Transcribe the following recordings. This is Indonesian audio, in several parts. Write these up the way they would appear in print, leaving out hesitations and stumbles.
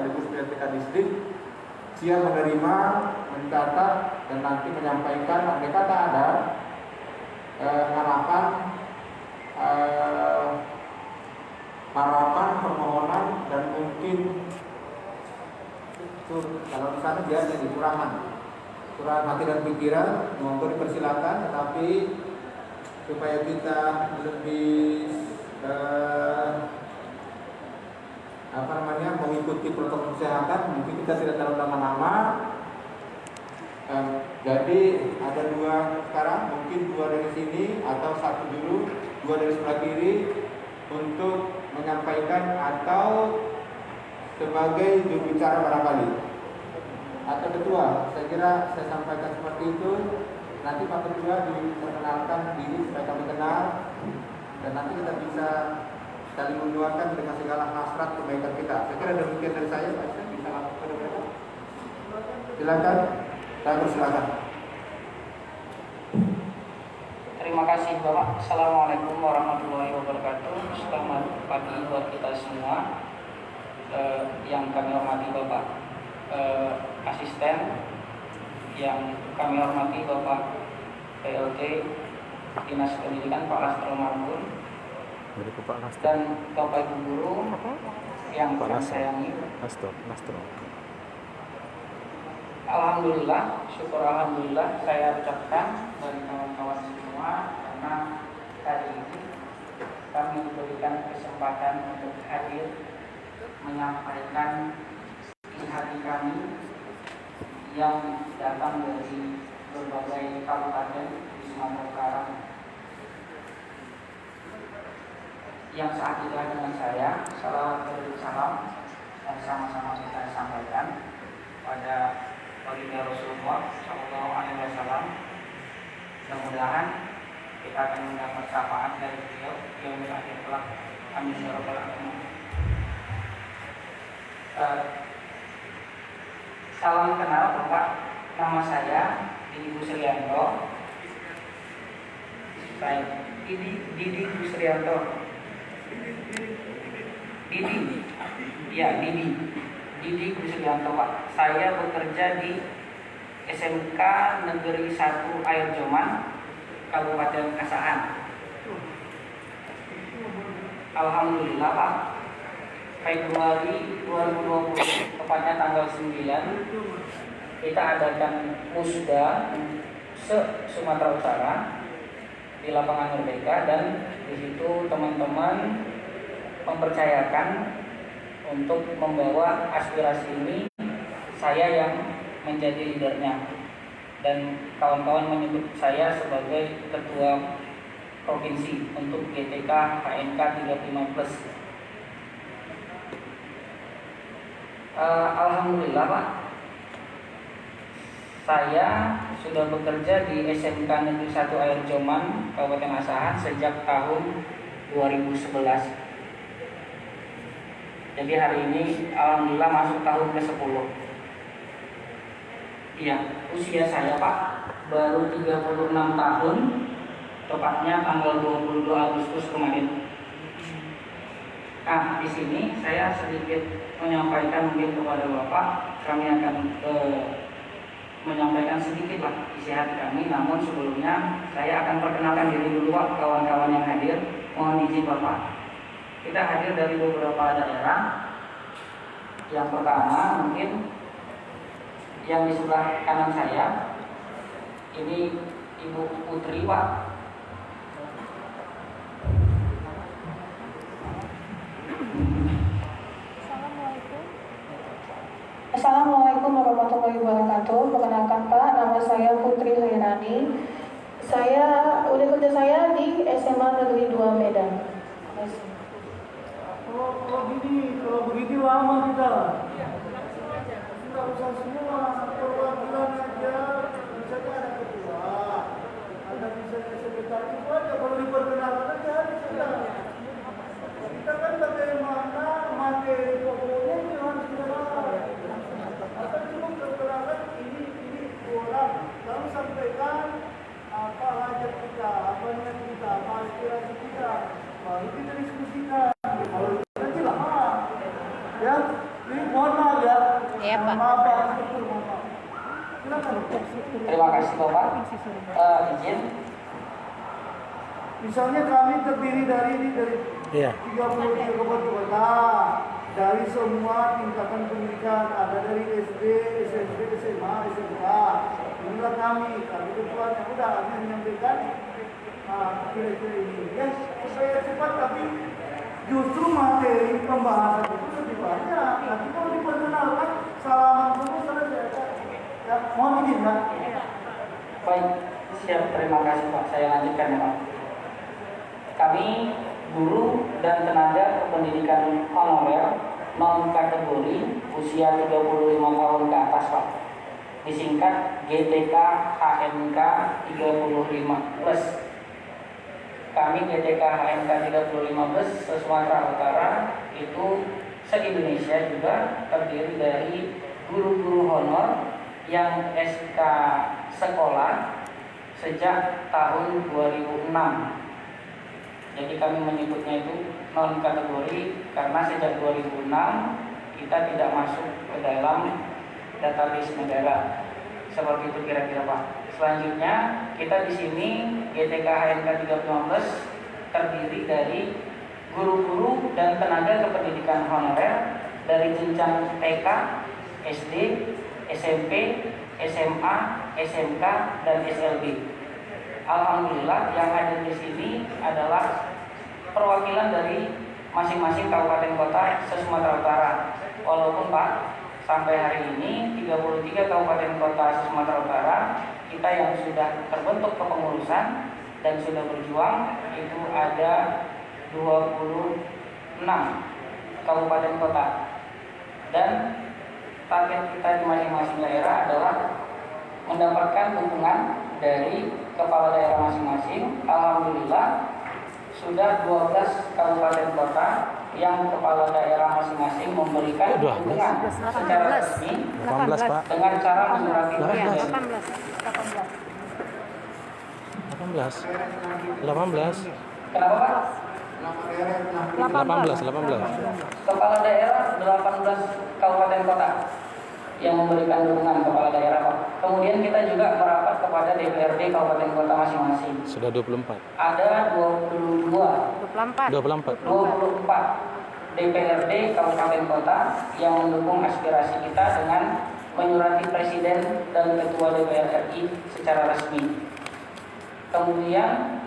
sekaligus PLTK distrik siap menerima, mencatat, dan nanti menyampaikan andai kata ada harapan, permohonan, dan mungkin kalau di sana dia ada curahan hati dan pikiran, monggo dipersilakan. Tetapi supaya kita lebih mengikuti protokol kesehatan, mungkin kita tidak terlalu lama-lama. Jadi ada dua sekarang, mungkin dua dari sini atau satu dulu, dua dari sebelah kiri untuk menyampaikan atau sebagai juru bicara barangkali atau ketua. Saya kira saya sampaikan seperti itu. Nanti Pak Ketua diperkenalkan diri supaya kami kenal, dan nanti kita bisa saling mendoakan dengan segala hasrat kebaikan kita. Saya kira demikian dari saya. Pak Ustaz, bisa langsung ke depan. Silakan. Saya persilakan. Terima kasih Bapak. Assalamualaikum warahmatullahi wabarakatuh. Selamat pagi buat kita semua. Yang kami hormati Bapak asisten, yang kami hormati Bapak PLT Dinas Pendidikan Pak Lastro Marbun, dan Bapak Ibu Guru yang kami sayangi. Alhamdulillah, syukur alhamdulillah saya ucapkan dari kawan-kawan semua, karena hari ini kami diberikan kesempatan untuk hadir menyampaikan isi hati kami yang datang dari berbagai kabupaten di Sumatera Utara, yang saat itu dengan saya. Salawat dan salam dan sama-sama kita sampaikan pada baginda Rasulullah Shallallahu Alaihi Wasallam. Mudah-mudahan kita akan mendapat syafaat dari beliau yang akhir kelak. Amin ya rabbal alamin. Salam kenal Bapak, nama saya Didi Busrianto. Saya Didi Busrianto. Didi Busrianto Pak. Saya bekerja di SMK Negeri 1 Air Joman, Kabupaten Asahan. Alhamdulillah Pak, Februari 2020, tepatnya tanggal 9, kita adakan musda se-Sumatera Utara di lapangan Merdeka, dan di situ teman-teman mempercayakan untuk membawa aspirasi ini. Saya yang menjadi leadernya, dan kawan-kawan menyebut saya sebagai ketua provinsi untuk GTK HNK 35+. Alhamdulillah Pak, saya sudah bekerja di SMK Negeri 1 Air Joman, Kabupaten Asahan sejak tahun 2011. Jadi hari ini alhamdulillah masuk tahun ke-10. Iya, usia saya Pak baru 36 tahun, tepatnya tanggal 22 Agustus kemarin. Nah, di sini saya sedikit menyampaikan mungkin kepada Bapak, kami akan menyampaikan sedikit lah isi hati kami. Namun sebelumnya saya akan perkenalkan diri dulu Pak, kawan-kawan yang hadir. Mohon izin Bapak. Kita hadir dari beberapa daerah. Yang pertama mungkin yang di sebelah kanan saya ini Ibu Putri Pak. Assalamualaikum warahmatullahi wabarakatuh. Perkenalkan Pak, nama saya Putri Hairani. Unit kerja saya di SMA Negeri 2 Medan. Kalau begini lama kita. Tidak usah semua perwakilan aja. Misalnya ada ketua, ada misalnya sekretaris aja. Kalau diperkenalkan aja sudah. Kita kan bagaimana materi pokoknya ini harus kita bahas. Atau cuma perkenalkan ini orang. Lalu sampaikan apa hajat kita, apa niat kita, apa aspirasi kita. Baru kita diskusikan. Kalau nanti lama, ya Ini mohon maaf ya. Iya, Pak. Maaf Pak. Mohon maaf. Silakan. Terima kasih Bapak. Izin. Misalnya kami terdiri dari 33 kabupaten kota, dari semua tingkatan pendidikan, ada dari SD, SMP, SMA, SMK. Inilah kami ketuanya udah hanya menyampaikan kira-kira ini ya supaya cepat, tapi justru materi pembahasan itu lebih banyak. Nanti kalau diperkenalkan salaman semua selesai. Ya, mohon izin ya. Baik, siap. Terima kasih Pak. Saya lanjutkan ya Pak. Kami guru dan tenaga kependidikan honorer non kategori usia 35 tahun ke atas Pak. Disingkat GTK HMK 35 plus. Kami GTK HMK 35 plus se-Sumatera Utara itu se-Indonesia juga terdiri dari guru-guru honor yang SK sekolah sejak tahun 2006. Jadi kami menyebutnya itu non kategori karena sejak 2006 kita tidak masuk ke dalam database negara. Seperti itu kira-kira Pak. Selanjutnya kita di sini GTK HMK 35+ terdiri dari guru-guru dan tenaga kependidikan honorer dari jenjang TK, SD, SMP, SMA, SMK, dan SLB. Alhamdulillah yang hadir di sini adalah perwakilan dari masing-masing kabupaten kota se-Sumatera Utara. Walaupun Pak, sampai hari ini 33 kabupaten kota se-Sumatera Utara kita yang sudah terbentuk kepengurusan dan sudah berjuang itu ada 26 kabupaten kota. Dan target kita di masing-masing daerah adalah mendapatkan dukungan dari kepala daerah masing-masing. Alhamdulillah sudah 12 kabupaten kota yang kepala daerah masing-masing memberikan dukungan secara resmi 18 Pak. dengan cara menyurati Iya, presiden. 18. Kenapa Pak? 18. Kepala daerah 18 kabupaten kota yang memberikan dukungan kepala daerah Pak. Kemudian kita juga merapat kepada DPRD kabupaten kota masing-masing. Sudah 24. Ada 24 DPRD kabupaten kota yang mendukung aspirasi kita dengan menyurati presiden dan ketua DPR RI secara resmi. Kemudian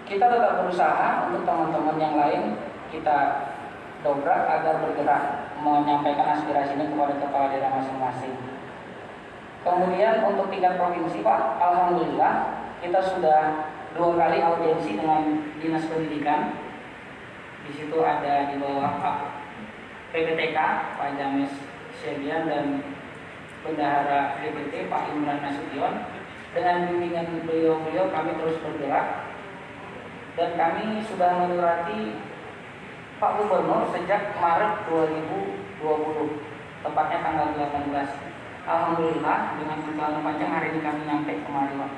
kita tetap berusaha untuk teman-teman yang lain kita dobrak agar bergerak menyampaikan aspirasi ini kepada kepala daerah masing-masing. Kemudian untuk tingkat provinsi Pak, alhamdulillah kita sudah 2 kali audiensi dengan Dinas Pendidikan. Di situ ada di bawah Pak PPTK, Pak James Syebian dan Bendahara DPT Pak Imran Nasution. Dengan bimbingan beliau-beliau kami terus bergerak dan kami sudah menyurati Pak Gubernur sejak Maret 2020, tepatnya tanggal 18. Alhamdulillah dengan perjalanan panjang hari ini kami nyampe kemari Pak.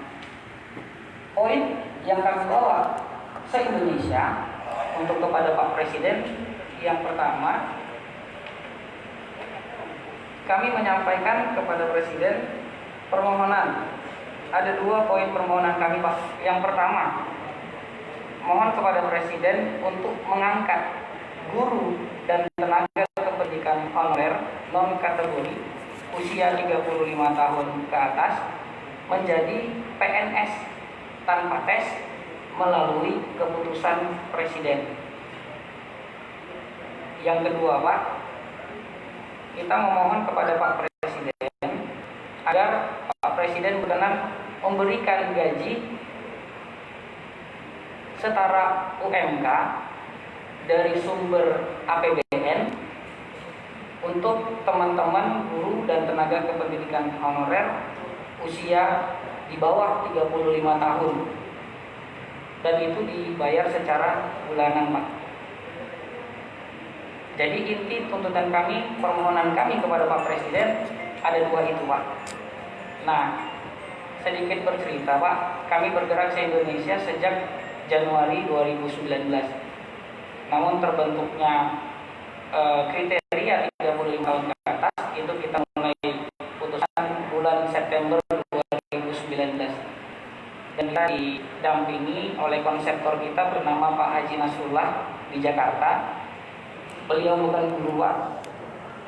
Poin yang kami bawa se-Indonesia untuk kepada Pak Presiden, yang pertama kami menyampaikan kepada Presiden permohonan. Ada 2 poin permohonan kami Pak. Yang pertama, mohon kepada Presiden untuk mengangkat guru dan tenaga kependidikan honorer non kategori usia 35 tahun ke atas menjadi PNS tanpa tes melalui keputusan Presiden. Yang kedua Pak, kita memohon kepada Pak Presiden agar Pak Presiden berkenan memberikan gaji setara UMK dari sumber APBN untuk teman-teman guru dan tenaga kependidikan honorer usia di bawah 35 tahun, dan itu dibayar secara bulanan Pak. Jadi inti tuntutan kami, permohonan kami kepada Pak Presiden ada 2 itu Pak. Nah, sedikit bercerita Pak, kami bergerak se-Indonesia sejak Januari 2019. Namun terbentuknya kriteria 35 tahun ke atas itu kita mulai putusan bulan September 2019, dan kita didampingi oleh konseptor kita bernama Pak Haji Nasrullah di Jakarta. Beliau bukan guru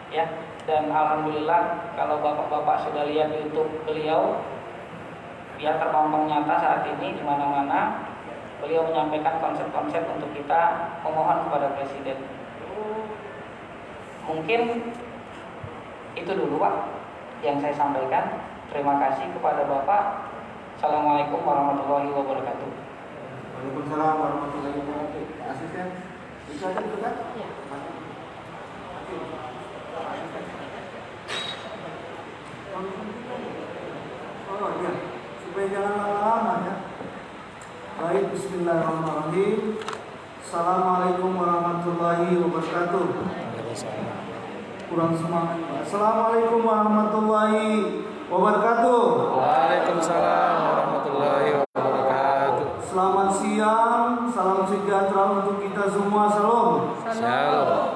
ya, dan alhamdulillah kalau bapak-bapak sudah lihat YouTube beliau, dia terpampang nyata saat ini di mana-mana. Beliau menyampaikan konsep-konsep untuk kita memohon kepada Presiden. Mungkin itu dulu Pak yang saya sampaikan. Terima kasih kepada Bapak. Assalamualaikum warahmatullahi wabarakatuh. Waalaikumsalam warahmatullahi wabarakatuh. Asisten, bisa aja itu kan? Iya. Oh iya, supaya jangan lama-lama ya. Baik, bismillahirrahmanirrahim. Assalamualaikum warahmatullahi wabarakatuh. Kurang semangat. Assalamualaikum warahmatullahi wabarakatuh. Waalaikumsalam warahmatullahi wabarakatuh. Selamat siang, salam sejahtera untuk kita semua. Salam. Shalom.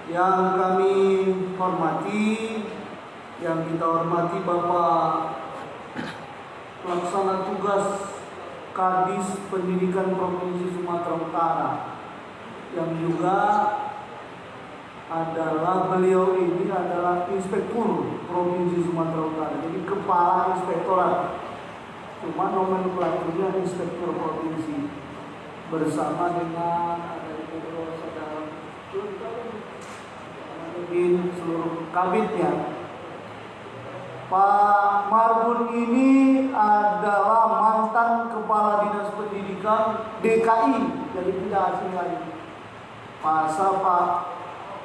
Yang kami hormati, yang kita hormati Bapak Pelaksana Tugas Kadis Pendidikan Provinsi Sumatera Utara, yang juga adalah beliau ini adalah Inspektur Provinsi Sumatera Utara, jadi Kepala Inspektorat, cuma nomenklaturnya Inspektur Provinsi, bersama dengan ada saudara mungkin seluruh kabitnya. Pak Marbun ini adalah mantan Kepala Dinas Pendidikan DKI, jadi tidak asing lagi. Masa Pak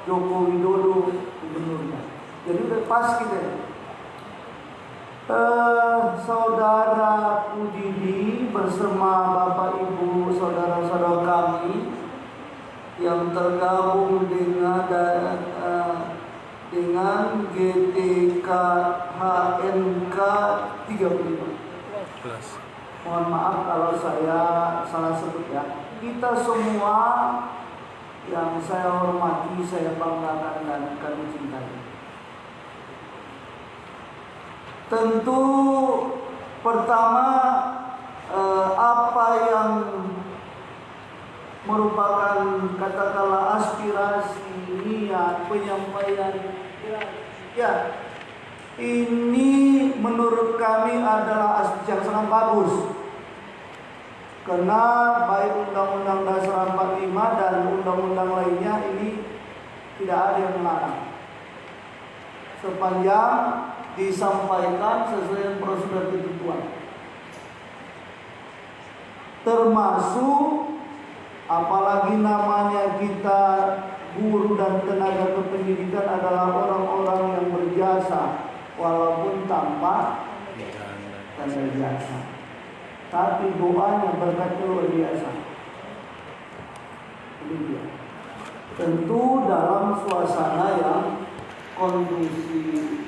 Joko Widodo gubernurnya, jadi udah pas kita. Saudara Pudidi bersama Bapak Ibu saudara-saudara kami yang tergabung dengan GTK HNK 35. Mohon maaf kalau saya salah sebut ya. Kita semua yang saya hormati, saya banggakan dan kami cintai. Tentu pertama apa yang merupakan katakanlah aspirasi, niat, penyampaian ya, ini menurut kami adalah aspirasi yang sangat bagus, karena baik Undang-Undang Dasar 45 dan undang-undang lainnya ini tidak ada yang melarang, sepanjang disampaikan sesuai dengan prosedur ketentuan, termasuk apalagi namanya kita guru dan tenaga kependidikan adalah orang-orang yang berjasa walaupun tanpa tanda jasa, tapi doanya berkatnya luar biasa. Demikian. Tentu dalam suasana yang kondusif,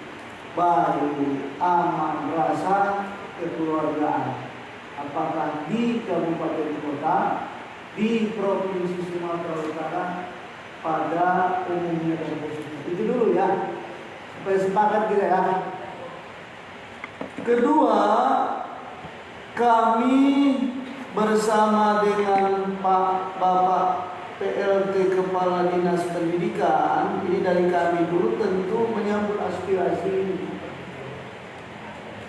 baik, aman, rasa kekeluargaan, apakah di kabupaten kota, di Provinsi Sumatera Utara pada umumnya dan khususnya. Itu dulu ya, supaya sepakat kita ya. Kedua, kami bersama dengan Bapak PLT Kepala Dinas Pendidikan, ini dari kami dulu tentu menyambut aspirasi ini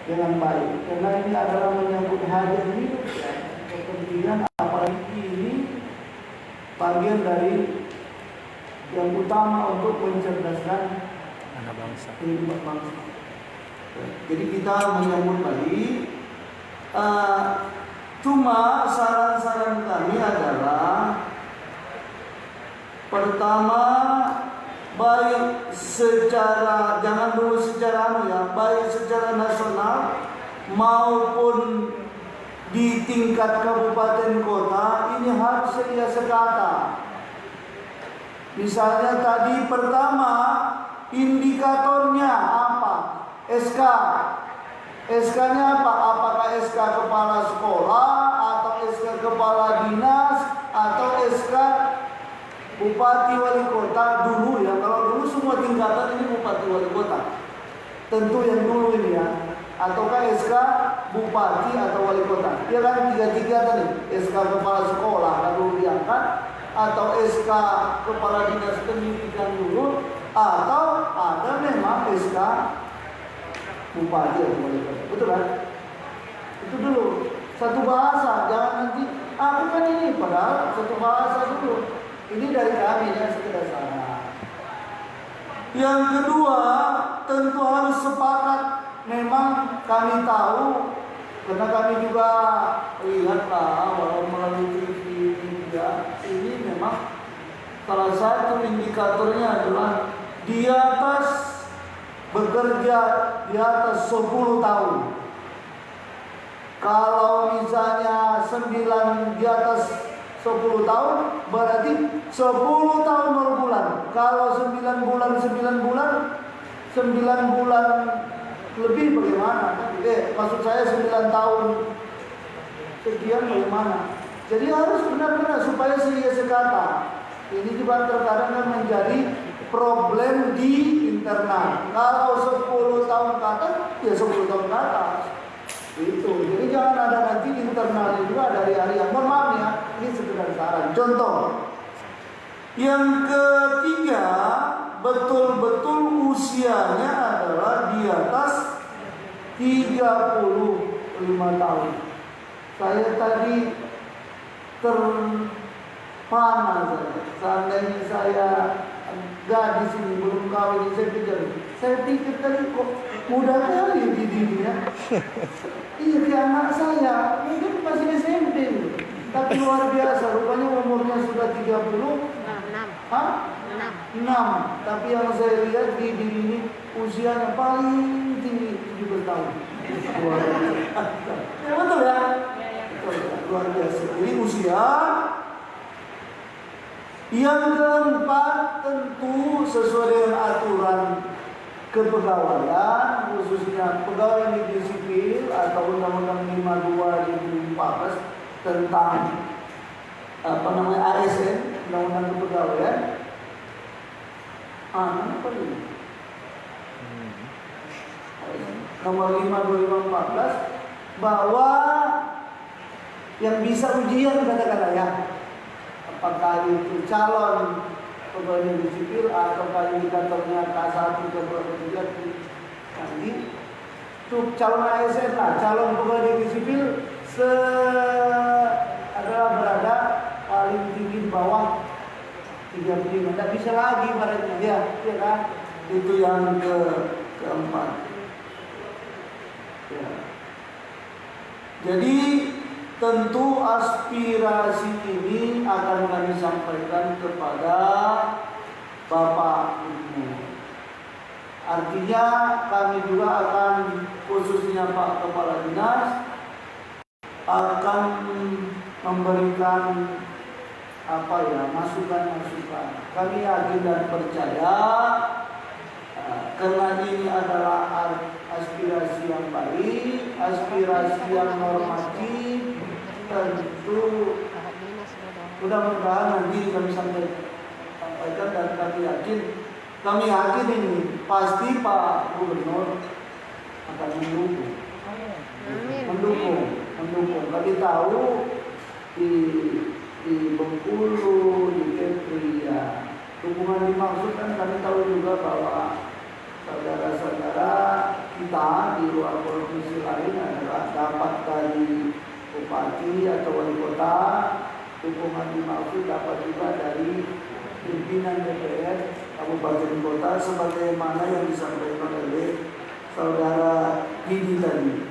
dengan baik, karena ini adalah menyambut hajat hidup ya, kepentingan, apalagi ini bagian dari yang utama untuk mencerdaskan anak bangsa, kehidupan bangsa. Jadi kita menyambut baik. Cuma saran-saran kami adalah pertama, baik secara, jangan dulu secara baik secara nasional maupun di tingkat kabupaten kota ini harus sedia sekata. Misalnya tadi pertama, indikatornya apa? SK. SK-nya apa? Apakah SK kepala sekolah atau SK kepala dinas atau SK Bupati wali kota dulu ya, kalau dulu semua tingkatan ini bupati wali kota. Tentu yang dulu ini ya, ataukah SK bupati atau wali kota. Ya kan tiga-tiga tadi, SK kepala sekolah lalu diangkat, atau SK kepala dinas pendidikan dulu, atau ada memang SK bupati atau wali kota. Betul kan? Itu dulu. Satu bahasa, jangan nanti aku kan ini, padahal satu bahasa dulu. Ini dari kami ya, sekedar saran. Yang kedua, tentu harus sepakat. Memang kami tahu, karena kami juga lihatlah walau melalui TV ya, ini memang salah satu indikatornya adalah di atas bekerja di atas 10 tahun. Kalau misalnya 9 di atas 10 tahun, berarti 10 tahun 0 bulan. Kalau 9 bulan lebih bagaimana? Maksud saya 9 tahun sekian bagaimana? Jadi harus benar-benar supaya sekata. Ini juga terkadang kan menjadi problem di internal. Kalau 10 tahun ke atas, ya 10 tahun ke atas. Itu. Jadi jangan ada nanti internal juga dari hari yang mohon maaf ya. Ini sekedar saran. Contoh. Yang ketiga, betul-betul usianya adalah di atas 35 tahun. Saya tadi terpana saja. Seandainya saya gadis ini belum kawin, saya pikir tadi kok muda kali didinya. Iya, dia anak saya mungkin masih SMP, tapi luar biasa. Rupanya umurnya sudah 30. 6. Tapi yang saya lihat di diri ini usianya paling tinggi 17 tahun. Luar biasa. Betul ya? Luar biasa. Jadi usia. Yang keempat, tentu sesuai dengan aturan kepegawaian, khususnya pegawai negeri sipil atau Undang-Undang 52 2014 tentang ASN, Undang-Undang Kepegawaian. Apa ini? Nomor 5 2014, bahwa yang bisa ujian katakanlah ya, apakah itu calon pegawai negeri sipil atau indikatornya K1 ke 23 nanti untuk calon ASN lah, calon pegawai negeri sipil adalah berada paling tinggi di bawah 35. Tidak bisa lagi mereka ya kan? Itu yang keempat. Ya. Jadi tentu aspirasi ini akan kami sampaikan kepada Bapak Ibu. Artinya kami juga akan, khususnya Pak Kepala Dinas, akan memberikan masukan-masukan. Kami yakin dan percaya karena ini adalah aspirasi yang baik, aspirasi yang normatif, tentu mudah-mudahan nanti kami sampaikan dan kami yakin ini pasti Pak Gubernur akan mendukung. Kami tahu di Bengkulu, di Kepri ya, dukungan dimaksudkan kami tahu juga bahwa saudara-saudara kita di luar provinsi lain adalah dapat dari bupati atau wali kota. Dukungan dimaksud dapat juga dari pimpinan DPR kabupaten kota, sebagaimana yang disampaikan oleh saudara Didi tadi.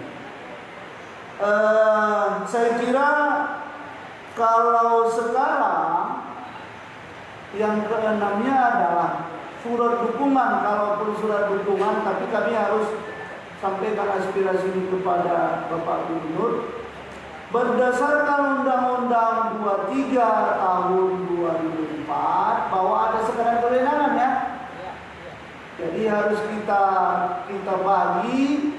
Saya kira kalau sekarang yang keenamnya adalah surat dukungan. Kalaupun surat dukungan, tapi kami harus sampaikan aspirasi ini kepada Bapak Gubernur berdasarkan Undang-Undang 23 tahun 2004 bahwa ada sekarang kewenangan ya. Jadi harus kita bagi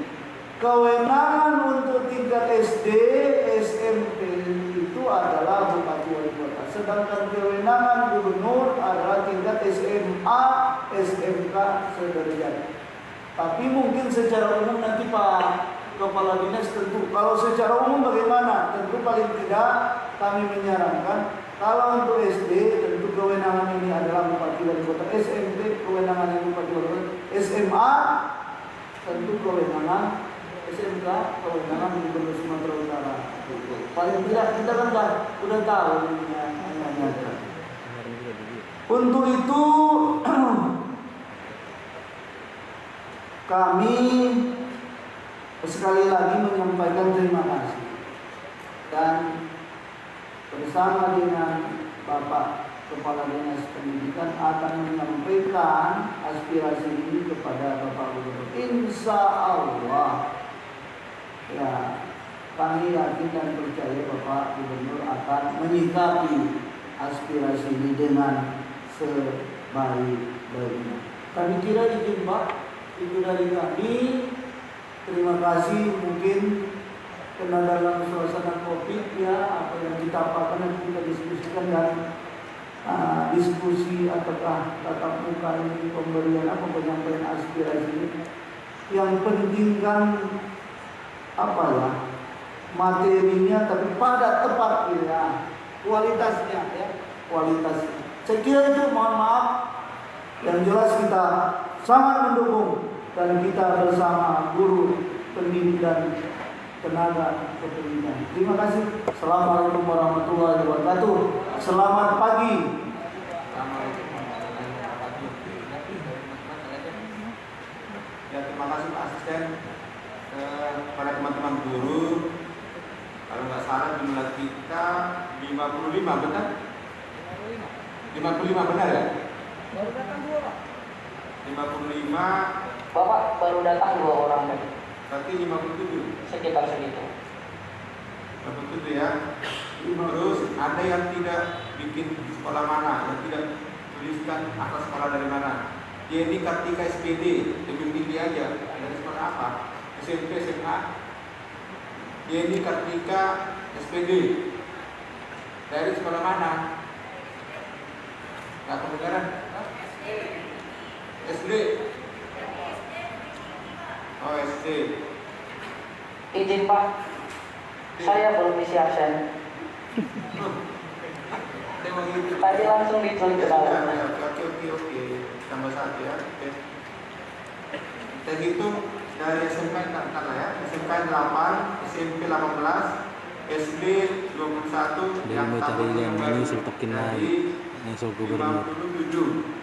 kewenangan untuk tingkat SD, SMP itu adalah Bupati Wali Kota. sedangkan kewenangan gubernur adalah tingkat SMA, SMK sederajat. Tapi mungkin secara umum nanti Pak Kepala Dinas tentu, kalau secara umum bagaimana? Tentu paling tidak kami menyarankan kalau untuk SD tentu kewenangan ini adalah Bupati Wali Kota, SMP kewenangan yang Bupati Wali Kota, SMA tentu kewenangan SMK kewenangan Gubernur Sumatera Utara. Paling tidak kita kan sudah tahu ini. Untuk itu kami sekali lagi menyampaikan terima kasih dan bersama dengan Bapak Kepala Dinas Pendidikan akan menyampaikan aspirasi ini kepada Bapak Gubernur. Insya Allah ya kami yakin dan percaya Bapak Gubernur akan menyikapi aspirasi ini dengan sebaik-baiknya. Kami kira izin Pak, itu dari kami. Terima kasih, mungkin karena dalam suasana COVID ya apa yang kita apakan nanti kita diskusikan dan diskusi ataukah tatap muka ini pemberian apa penyampaian aspirasi ini. Yang penting kan apa ya materinya tapi pada tepat ya kualitasnya ya kualitasnya. Saya kira itu mohon maaf yang jelas kita sangat mendukung dan kita bersama guru pendidikan tenaga kependidikan. Terima kasih. Assalamualaikum warahmatullahi wabarakatuh. Selamat pagi. Ya, terima kasih Pak Asisten. Kepada teman-teman guru, kalau nggak salah jumlah kita 55 benar? 55 benar ya? Baru datang 2 Pak. 55. Bapak baru datang 2 orang tadi. Berarti 57. Sekitar segitu. 57 ya. Terus ada yang tidak bikin sekolah mana, yang tidak tuliskan asal sekolah dari mana. Jadi Kartika SPD, lebih tinggi aja. Dari sekolah apa? SMP, SMA. Jadi Kartika SPD. Dari sekolah mana? Gak kedengaran? SD. Oh SD. Izin Pak, saya belum isi absen. Tadi langsung ditulis ke dalam. Oke. Tambah 1 ya. Oke. Kita hitung dari SMP kan ya. SMP 8, SMP 18, SD 21, Dia mau cari yang ini sultakin lagi. Yang soal gubernur. 57.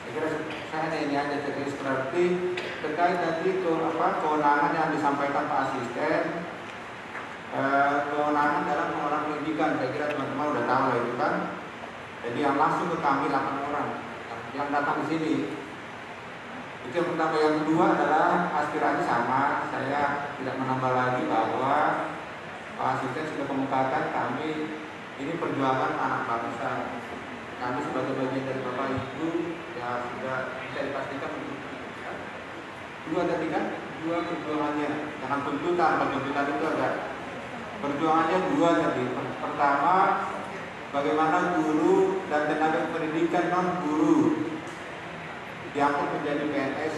Saya kira saya ini aja checklist berarti terkait nanti kewenangan yang disampaikan Pak Asisten. Kewenangan dalam pengelolaan pendidikan, saya kira teman-teman udah tahu lah itu kan. Jadi yang langsung ke kami 8 orang yang datang di sini. Itu yang pertama. Yang kedua adalah aspirasi sama. Saya tidak menambah lagi bahwa Pak Asisten sudah kemukakan kami ini perjuangan anak bangsa. Kami sebagai bagian dari Bapak Ibu ya sudah bisa dipastikan untuk kita. 2 tadi kan, 2 perjuangannya. Jangan tuntutan itu ada. Perjuangannya 2 tadi. Pertama, bagaimana guru dan tenaga pendidikan non guru diangkat menjadi PNS.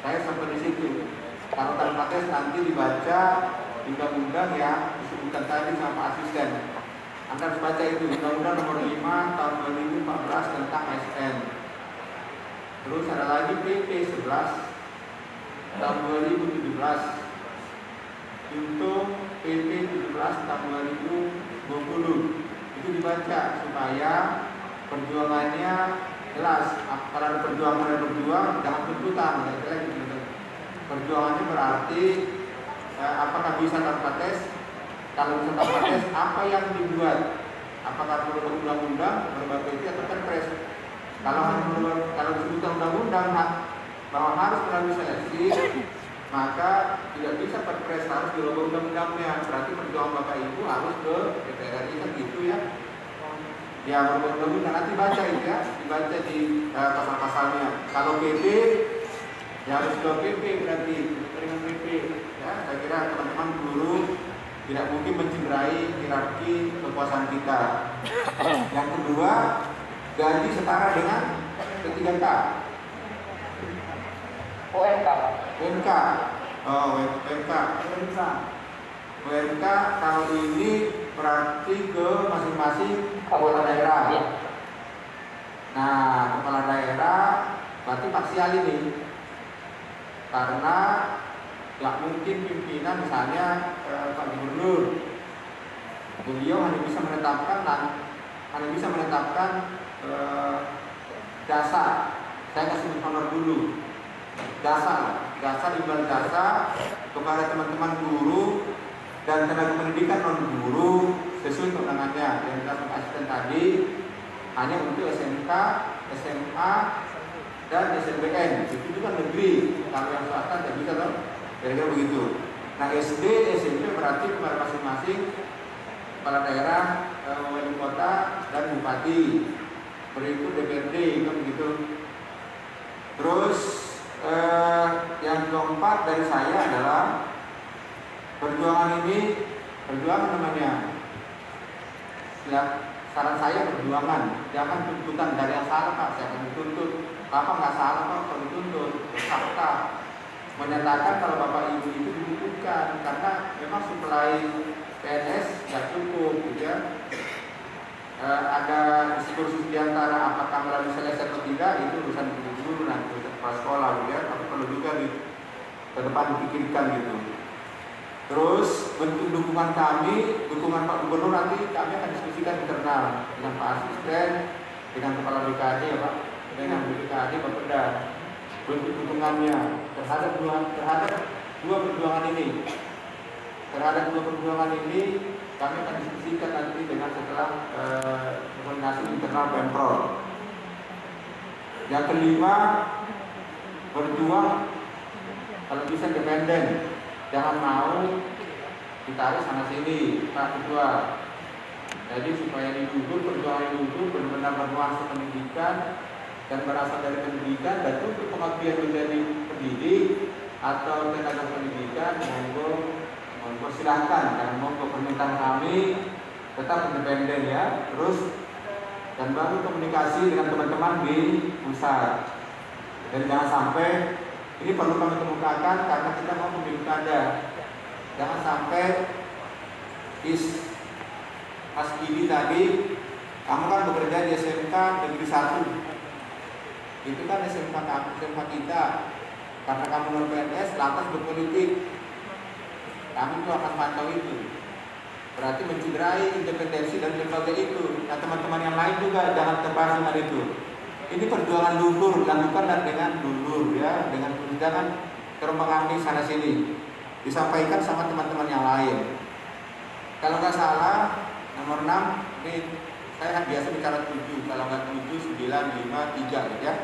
Saya sampai di situ. Kalau tanpa tes nanti dibaca undang-undang yang disebutkan tadi sama asisten. Anda harus baca itu Undang-Undang Nomor 5 Tahun 2014 tentang ASN. Terus ada lagi PP 11 Tahun 2017 untuk PP 17 Tahun 2020. Itu dibaca supaya perjuangannya jelas. Kalau ada berjuang, jangan tuntutan. Perjuangannya berarti apakah bisa tanpa tes? Kalau bisa tanpa tes, apa yang dibuat? Apakah perlu undang-undang, berbagai atau perpres? Kalau disebutkan undang-undang bahwa harus melalui seleksi, maka tidak bisa perpres, harus dirubah undang-undangnya. Berarti perjuangan Bapak Ibu harus ke DPR RI kan gitu ya. Ya berubah undang-undang nanti baca itu ya, dibaca di pasal-pasalnya. Kalau PP, ya harus ke PP berarti dengan PP. Ya, saya kira teman-teman guru tidak mungkin mencederai hierarki kekuasaan kita. Yang kedua, gaji setara dengan P3K. UMK. UMK. Oh, UMK. UMK kalau ini berarti ke masing-masing kepala daerah. Iya. Nah, kepala daerah berarti parsial ini. Karena nggak mungkin pimpinan misalnya Pak Gubernur, beliau hanya bisa menetapkan jasa. Saya kasih honor dulu. Jasa imbal jasa kepada teman-teman guru dan tenaga pendidikan non guru sesuai kewenangannya. Yang kita asisten tadi hanya untuk SMK, SMA, dan SNBN. Itu juga negeri. Kalau yang swasta tidak bisa loh. Kira-kira begitu. Nah, SD, SMP berarti kepada masing-masing kepala daerah, wali kota, dan bupati. Berikut DPRD, kan begitu. Terus yang keempat dari saya adalah perjuangan namanya. Ya, saran saya perjuangan, jangan tuntutan dari yang salah Pak, saya akan dituntut. Bapak nggak salah Pak, kalau dituntut, fakta menyatakan kalau Bapak Ibu itu dibutuhkan karena memang suplai PNS nggak cukup, gitu ya. Ada diskursus diantara apakah melalui seleksi atau tidak, itu urusan guru nanti kepala sekolah, gitu ya. Tapi perlu juga ke depan dipikirkan gitu. Terus bentuk dukungan kami, dukungan Pak Gubernur nanti kami akan diskusikan internal dengan Pak Asisten, dengan Kepala BKD ya Pak, dengan BKD Pak Perda. Bentuk dukungannya terhadap dua perjuangan ini. Terhadap dua perjuangan ini kami akan diskusikan nanti dengan setelah koordinasi internal Pemprov. Yang kelima, berjuang kalau bisa independen. Jangan mau ditarik sana sini, Pak Ketua. Jadi supaya didukung, perjuangan didukung benar-benar bernuansa pendidikan dan berasal dari pendidikan, dan untuk pengabdian menjadi pendidik atau tenaga pendidikan, monggo silahkan, dan monggo permintaan kami tetap independen ya. Terus dan baru komunikasi dengan teman-teman di pusat. Dan jangan sampai ini perlu kami kemukakan karena kita mau pemilu kada. Jangan sampai Mas Gidi tadi, kamu kan bekerja di SMK Negeri 1. Itu kan SMK kita. Karena kamu non PNS, lantas berpolitik. Kami itu akan pantau itu. Berarti mencederai independensi dan lembaga itu. Nah, teman-teman yang lain juga jangan terbatas dengan itu. Ini perjuangan dulur, lakukan dengan dulur ya, dengan jangan terombang-ambing sana sini. Disampaikan sama teman-teman yang lain. Kalau nggak salah, nomor 6, ini saya biasa bicara 7, kalau nggak 7, 9, 5, 3 gitu ya.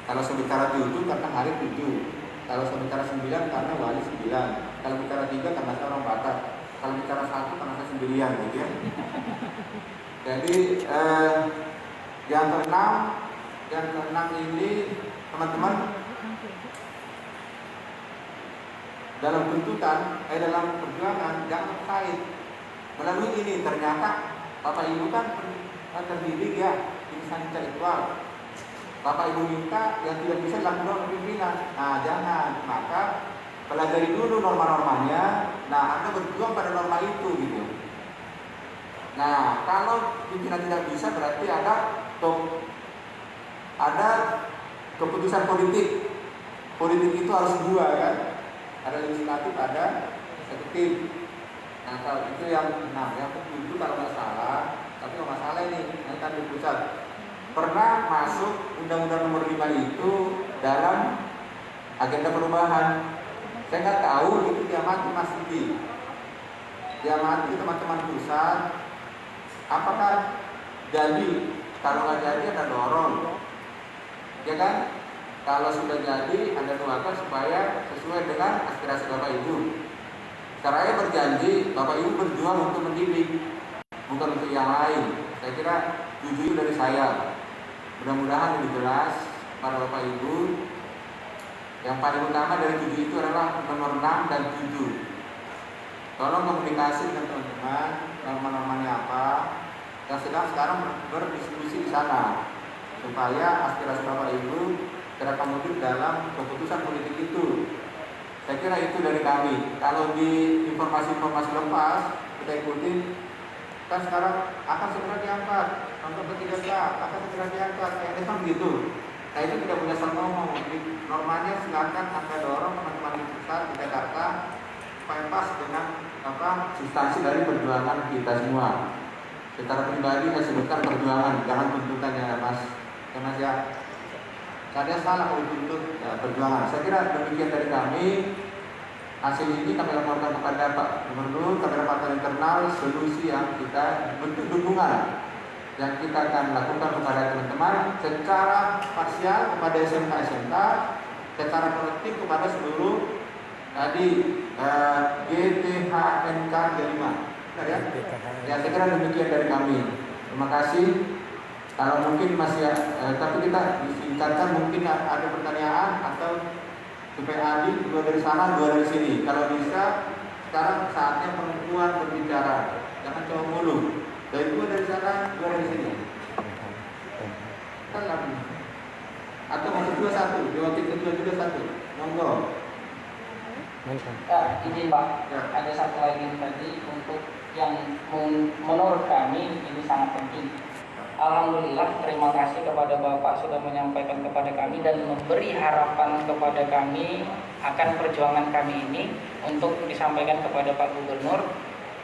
Kalau saya bicara 7 karena hari 7. Kalau saya bicara 9 karena wali 9. Kalau bicara 3 karena saya orang Batak. Kalau bicara 1 karena saya sendirian gitu ya. Jadi yang keenam ini teman-teman dalam tuntutan, dalam perjuangan jangan terkait melalui ini. Ternyata Bapak Ibu kan terdidik ya, insan intelektual. Bapak Ibu minta yang tidak bisa dilakukan oleh pimpinan. Nah jangan, maka pelajari dulu norma-normanya. Nah Anda berjuang pada norma itu gitu. Nah kalau pimpinan tidak bisa berarti ada keputusan politik. Politik itu harus dua kan, ada legislatif, ada eksekutif. Nah kalau itu yang 6, yang ke-7 kalau nggak salah, tapi kalau nggak salah ini kan di pusat pernah masuk Undang-Undang Nomor 5 itu dalam agenda perubahan. Saya nggak tahu itu diamati Mas Didi, diamati teman-teman pusat, apakah jadi? Kalau nggak jadi ada dorong. Ya kan? Kalau sudah jadi Anda doakan supaya sesuai dengan aspirasi Bapak Ibu. Saya berjanji Bapak Ibu berjuang untuk mendidik, bukan untuk yang lain. Saya kira jujur dari saya. Mudah-mudahan lebih jelas para Bapak Ibu. Yang paling utama dari 7 itu adalah nomor 6 dan 7. tolong komunikasi dengan teman-teman, norma-normanya apa, yang sedang sekarang berdiskusi di sana, supaya aspirasi Bapak Ibu terakomodir dalam keputusan politik itu. Saya kira itu dari kami. Kalau di informasi-informasi lepas kita ikutin, kan sekarang akan segera diangkat, contoh ketiga akan segera diangkat, kayak kan gitu. Nah itu tidak punya asal ngomong. Normanya silakan Anda dorong teman-teman di pusat di Jakarta supaya pas dengan substansi dari perjuangan kita semua. Secara pribadi saya sebutkan perjuangan, jangan tuntutan ya Mas. Ya Mas ya. Saya salah kalau tuntut ya, perjuangan. Saya kira demikian dari kami. Hasil ini kami laporkan kepada Pak Gubernur, kepada partai internal solusi yang kita bentuk dukungan yang kita akan lakukan kepada teman-teman secara parsial kepada SMK, secara kolektif kepada seluruh tadi GTHNK 5. Ya? Ya, saya kira demikian dari kami. Terima kasih. Kalau mungkin masih, tapi kita disingkatkan mungkin ada pertanyaan atau supaya adil dua dari sana, dua dari sini. Kalau bisa, sekarang saatnya perempuan berbicara, jangan cowok mulu. Dari dua dari sana, dua dari sini. Kan lagi. Atau masuk dua satu, diwakil kedua juga satu. Monggo. Izin Pak, Ya. ada satu lagi tadi untuk yang menurut kami ini sangat penting. Alhamdulillah, terima kasih kepada Bapak sudah menyampaikan kepada kami dan memberi harapan kepada kami akan perjuangan kami ini untuk disampaikan kepada Pak Gubernur.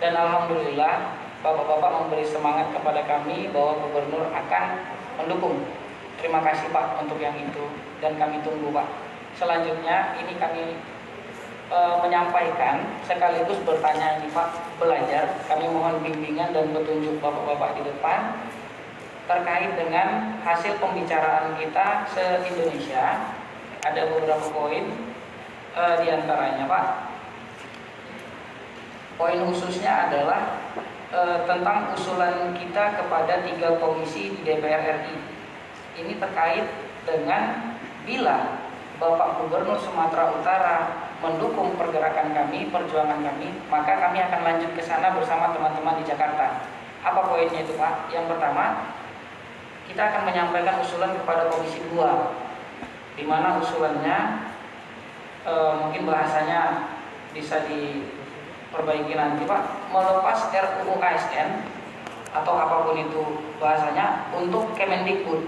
Dan Alhamdulillah, Bapak-Bapak memberi semangat kepada kami bahwa Gubernur akan mendukung. Terima kasih Pak untuk yang itu dan kami tunggu Pak. Selanjutnya ini kami menyampaikan sekaligus bertanya ini Pak, belajar. Kami mohon bimbingan dan petunjuk Bapak-Bapak di depan terkait dengan hasil pembicaraan kita se-Indonesia. Ada beberapa poin diantaranya Pak. Poin khususnya adalah tentang usulan kita kepada 3 komisi di DPR RI. Ini terkait dengan bila Bapak Gubernur Sumatera Utara mendukung pergerakan kami, perjuangan kami, maka kami akan lanjut ke sana bersama teman-teman di Jakarta. Apa poinnya itu Pak? Yang pertama, kita akan menyampaikan usulan kepada Komisi 2, di mana usulannya mungkin bahasanya bisa diperbaiki nanti Pak, melepas RUU ASN atau apapun itu bahasanya untuk Kemendikbud,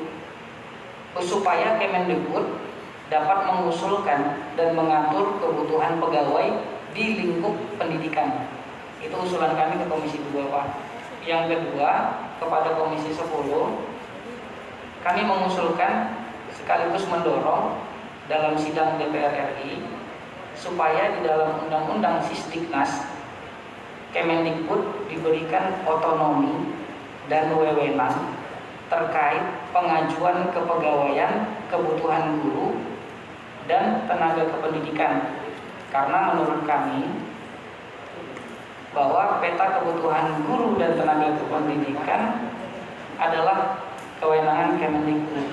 supaya Kemendikbud dapat mengusulkan dan mengatur kebutuhan pegawai di lingkup pendidikan. Itu usulan kami ke Komisi 2 Pak. Yang kedua, kepada Komisi 10 kami mengusulkan sekaligus mendorong dalam sidang DPR RI supaya di dalam Undang-Undang Sisdiknas Kemendikbud diberikan otonomi dan wewenang terkait pengajuan kepegawaian kebutuhan guru dan tenaga kependidikan. Karena menurut kami bahwa peta kebutuhan guru dan tenaga kependidikan adalah kewenangan Kemendikbud.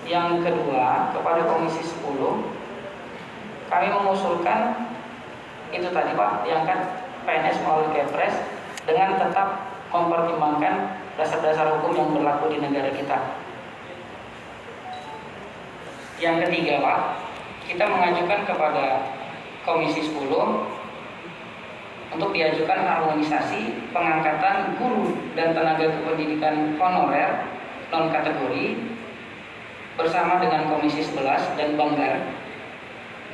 Yang kedua, kepada Komisi 10 kami mengusulkan itu tadi Pak, diangkat PNS melalui Kepres dengan tetap mempertimbangkan dasar-dasar hukum yang berlaku di negara kita. Yang ketiga Pak, kita mengajukan kepada Komisi 10 untuk diajukan harmonisasi pengangkatan guru dan tenaga kependidikan honorer non-kategori bersama dengan Komisi 11 dan Banggar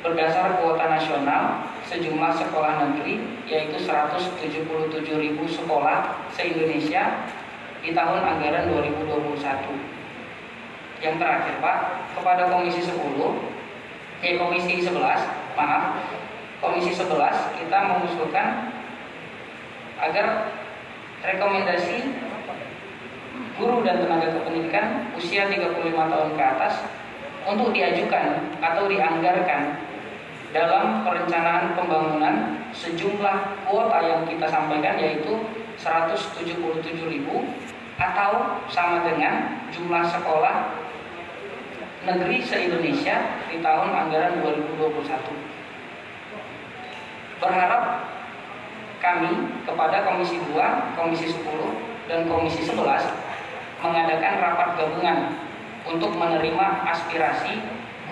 berdasar kuota nasional sejumlah sekolah negeri, yaitu 177.000 sekolah se-Indonesia di tahun anggaran 2021. Yang terakhir Pak, kepada Komisi 11 kita mengusulkan agar rekomendasi guru dan tenaga kependidikan usia 35 tahun ke atas untuk diajukan atau dianggarkan dalam perencanaan pembangunan sejumlah kuota yang kita sampaikan, yaitu 177.000 atau sama dengan jumlah sekolah negeri se-Indonesia di tahun anggaran 2021. Berharap kami kepada Komisi 2, Komisi 10, dan Komisi 11 mengadakan rapat gabungan untuk menerima aspirasi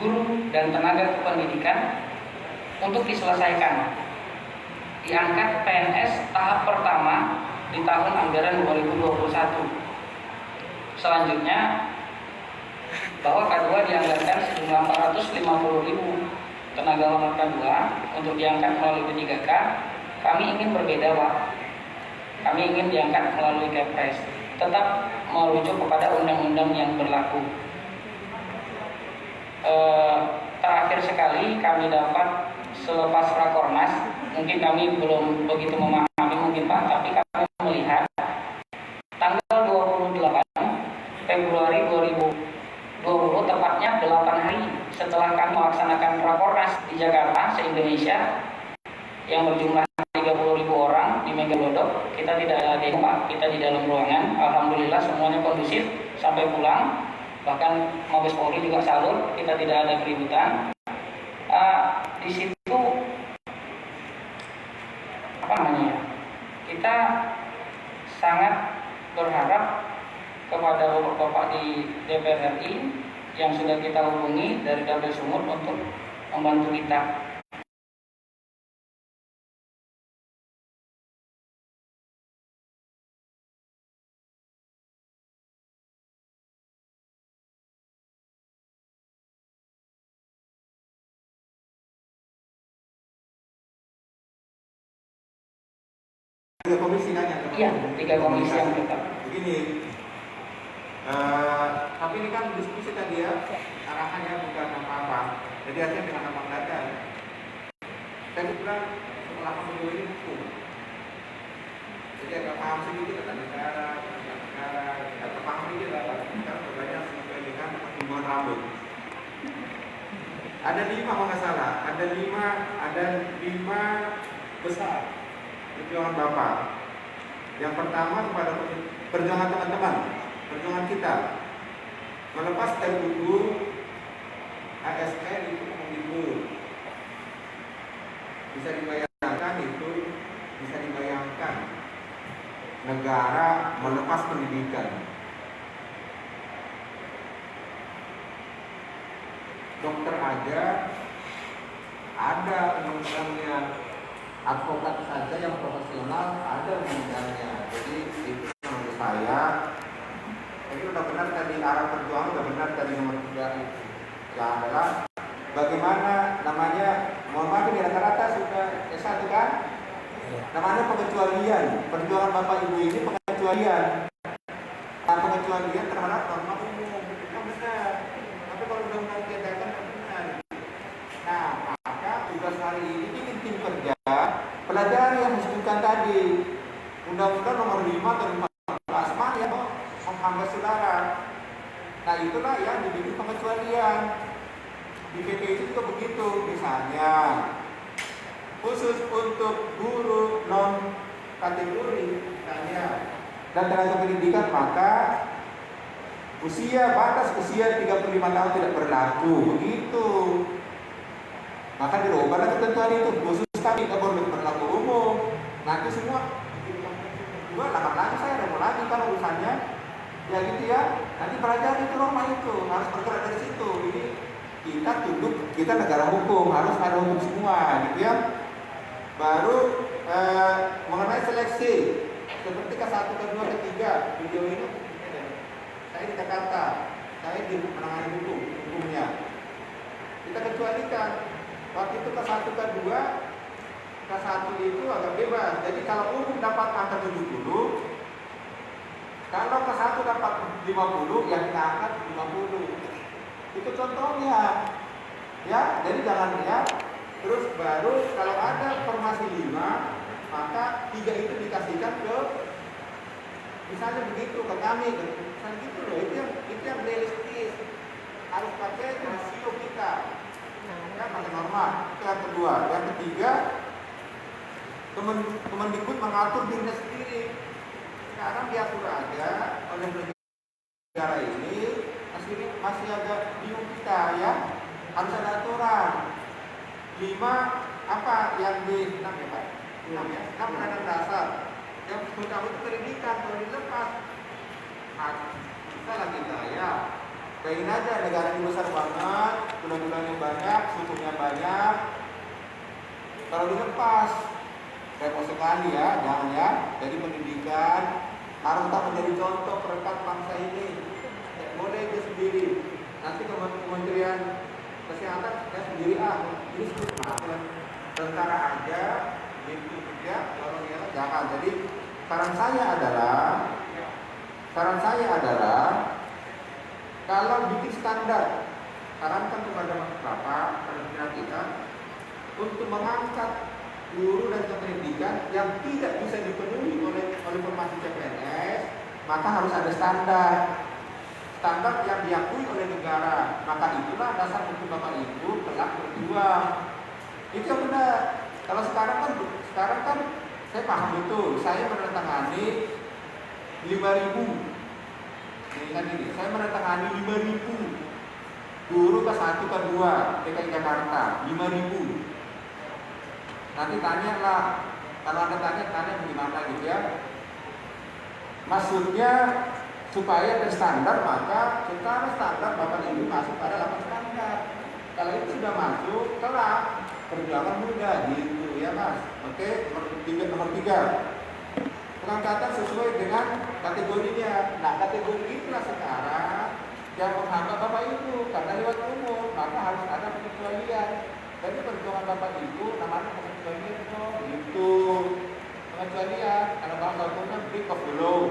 guru dan tenaga kependidikan untuk diselesaikan. Diangkat PNS tahap pertama di tahun anggaran 2021. Selanjutnya, bahwa K2 dianggarkan sejumlah 450.000 tenaga honor K2 untuk diangkat melalui P3K. Kami ingin berbeda, Pak. Kami ingin diangkat melalui Kepres, tetap merujuk kepada undang-undang yang berlaku. Terakhir sekali kami dapat selepas Rakornas, mungkin kami belum begitu memahami mungkin Pak, tapi kami melihat tanggal 28 Februari 2020, tepatnya 8 hari setelah kami melaksanakan Rakornas di Jakarta se-Indonesia yang berjumlah 30.000 orang di Megalodok. Kita tidak ada demo, Pak, kita di dalam ruangan. Alhamdulillah semuanya kondusif sampai pulang. Bahkan Mabes Polri juga salut, kita tidak ada keributan. Di situ kita sangat berharap kepada bapak-bapak di DPR RI yang sudah kita hubungi dari Dapil Sumut untuk membantu kita. Tiga komisi kan yang Iya, 3 komisi yang kita. Begini, tapi ini kan diskusi tadi ya, arahannya bukan apa-apa. Jadi artinya dengan apa data. Saya bilang setelah kamu ini hukum. Jadi agak paham sedikit tentang negara, agak paham sedikit lah. Sekarang berbanyak sesuai dengan pertumbuhan rambut. Ada 5 kalau nggak salah, ada 5 besar perjuangan Bapak. Yang pertama kepada perjuangan teman-teman, perjuangan kita melepas RUU ASN itu Kemendikbud. Bisa dibayangkan itu, bisa dibayangkan negara melepas pendidikan. Dokter aja ada undang-undangnya. Advokat saja yang profesional ada undang-undangnya. Jadi itu menurut saya ini udah benar tadi, arah perjuangan udah benar tadi nomor 3 itu. Yang adalah bagaimana namanya, mohon maaf ini rata-rata sudah S1 kan? Namanya pengecualian. Perjuangan Bapak Ibu ini pengecualian. Nah, pengecualian terhadap norma umum itu benar. Tapi kalau undang-undang diadakan benar. Nah, maka tugas hari ini bikin tim kerja pelajari yang disebutkan tadi, Undang-Undang nomor 5 tahun 2014 mana yang menghambat saudara. Nah itulah yang dibikin pengecualian. Di PP itu juga begitu, misalnya khusus untuk guru non kategori misalnya dan tenaga pendidikan, maka batas usia 35 tahun tidak berlaku, begitu. Maka dirubahlah ketentuan itu, khusus kami tidak boleh berlaku umum. Nanti semua dua lamar lagi, saya ada mau lagi kalau urusannya ya gitu ya. Nanti belajar itu norma itu harus bergerak dari situ. Ini kita tunduk, kita negara hukum, harus ada hukum semua gitu ya. Baru mengenai seleksi seperti K1, K2, K3 video ini saya di Jakarta, saya di menangani hukumnya. Kita kecualikan waktu itu K1, K2, K1 itu agak bebas. Jadi kalau umum dapat angka 70, kalau K1 dapat 50, yang kita angkat 50. Itu contohnya. Ya, jadi jangan ya. Terus baru kalau ada formasi 5, maka 3 itu dikasihkan ke misalnya begitu ke kami, misalnya gitu loh. Itu yang realistis. Harus pakai rasio kita. Kan pakai norma. Itu yang kedua. Yang ketiga, Kemendikbud mengatur dirinya sendiri. Sekarang diatur aja oleh negara ini masih agak bingung kita ya. Harus ada aturan. 5 apa yang di 6 ya Pak? 6 ya, 6 undang-undang dasar. Yang pertama itu pendidikan, kalau dilepas, bisa lagi ya. Bayangin aja negara ini besar banget, pulau-pulaunya banyak, sukunya banyak. Kalau dilepas, repot sekali ya, jangan ya. Jadi pendidikan harus tak menjadi contoh perekat bangsa ini. Tidak boleh dia sendiri. Nanti Kementerian Kesehatan ya sendiri ini sebenarnya tentara aja, gitu ya. Kalau dia jangan. Jadi saran saya adalah kalau bikin standar, sarankan kepada Bapak pimpinan kita untuk mengangkat guru dan pendidikan yang tidak bisa dipenuhi oleh formasi CPNS, maka harus ada standar yang diakui oleh negara. Maka itulah dasar untuk Bapak Ibu kelak berjuang. Itu yang benar. Kalau sekarang kan saya paham betul. Saya menandatangani 5.000. Ini saya menandatangani 5.000 guru ke-1 ke-2 DKI Jakarta 5.000. Nanti tanyalah, kalau Anda tanya bagaimana gitu ya. Maksudnya supaya ada standar, maka secara standar Bapak Ibu masuk pada 8 standar. Kalau itu sudah masuk, kelak perjuangan mudah gitu ya Mas. Oke, nomor 3. Pengangkatan sesuai dengan kategorinya. Nah, kategori itulah sekarang yang menghambat Bapak Ibu karena lewat umur, maka harus ada pengecualian. Jadi perjuangan Bapak Ibu namanya pengecualian itu pengecualian. Kalau bahasa hukumnya break of the law.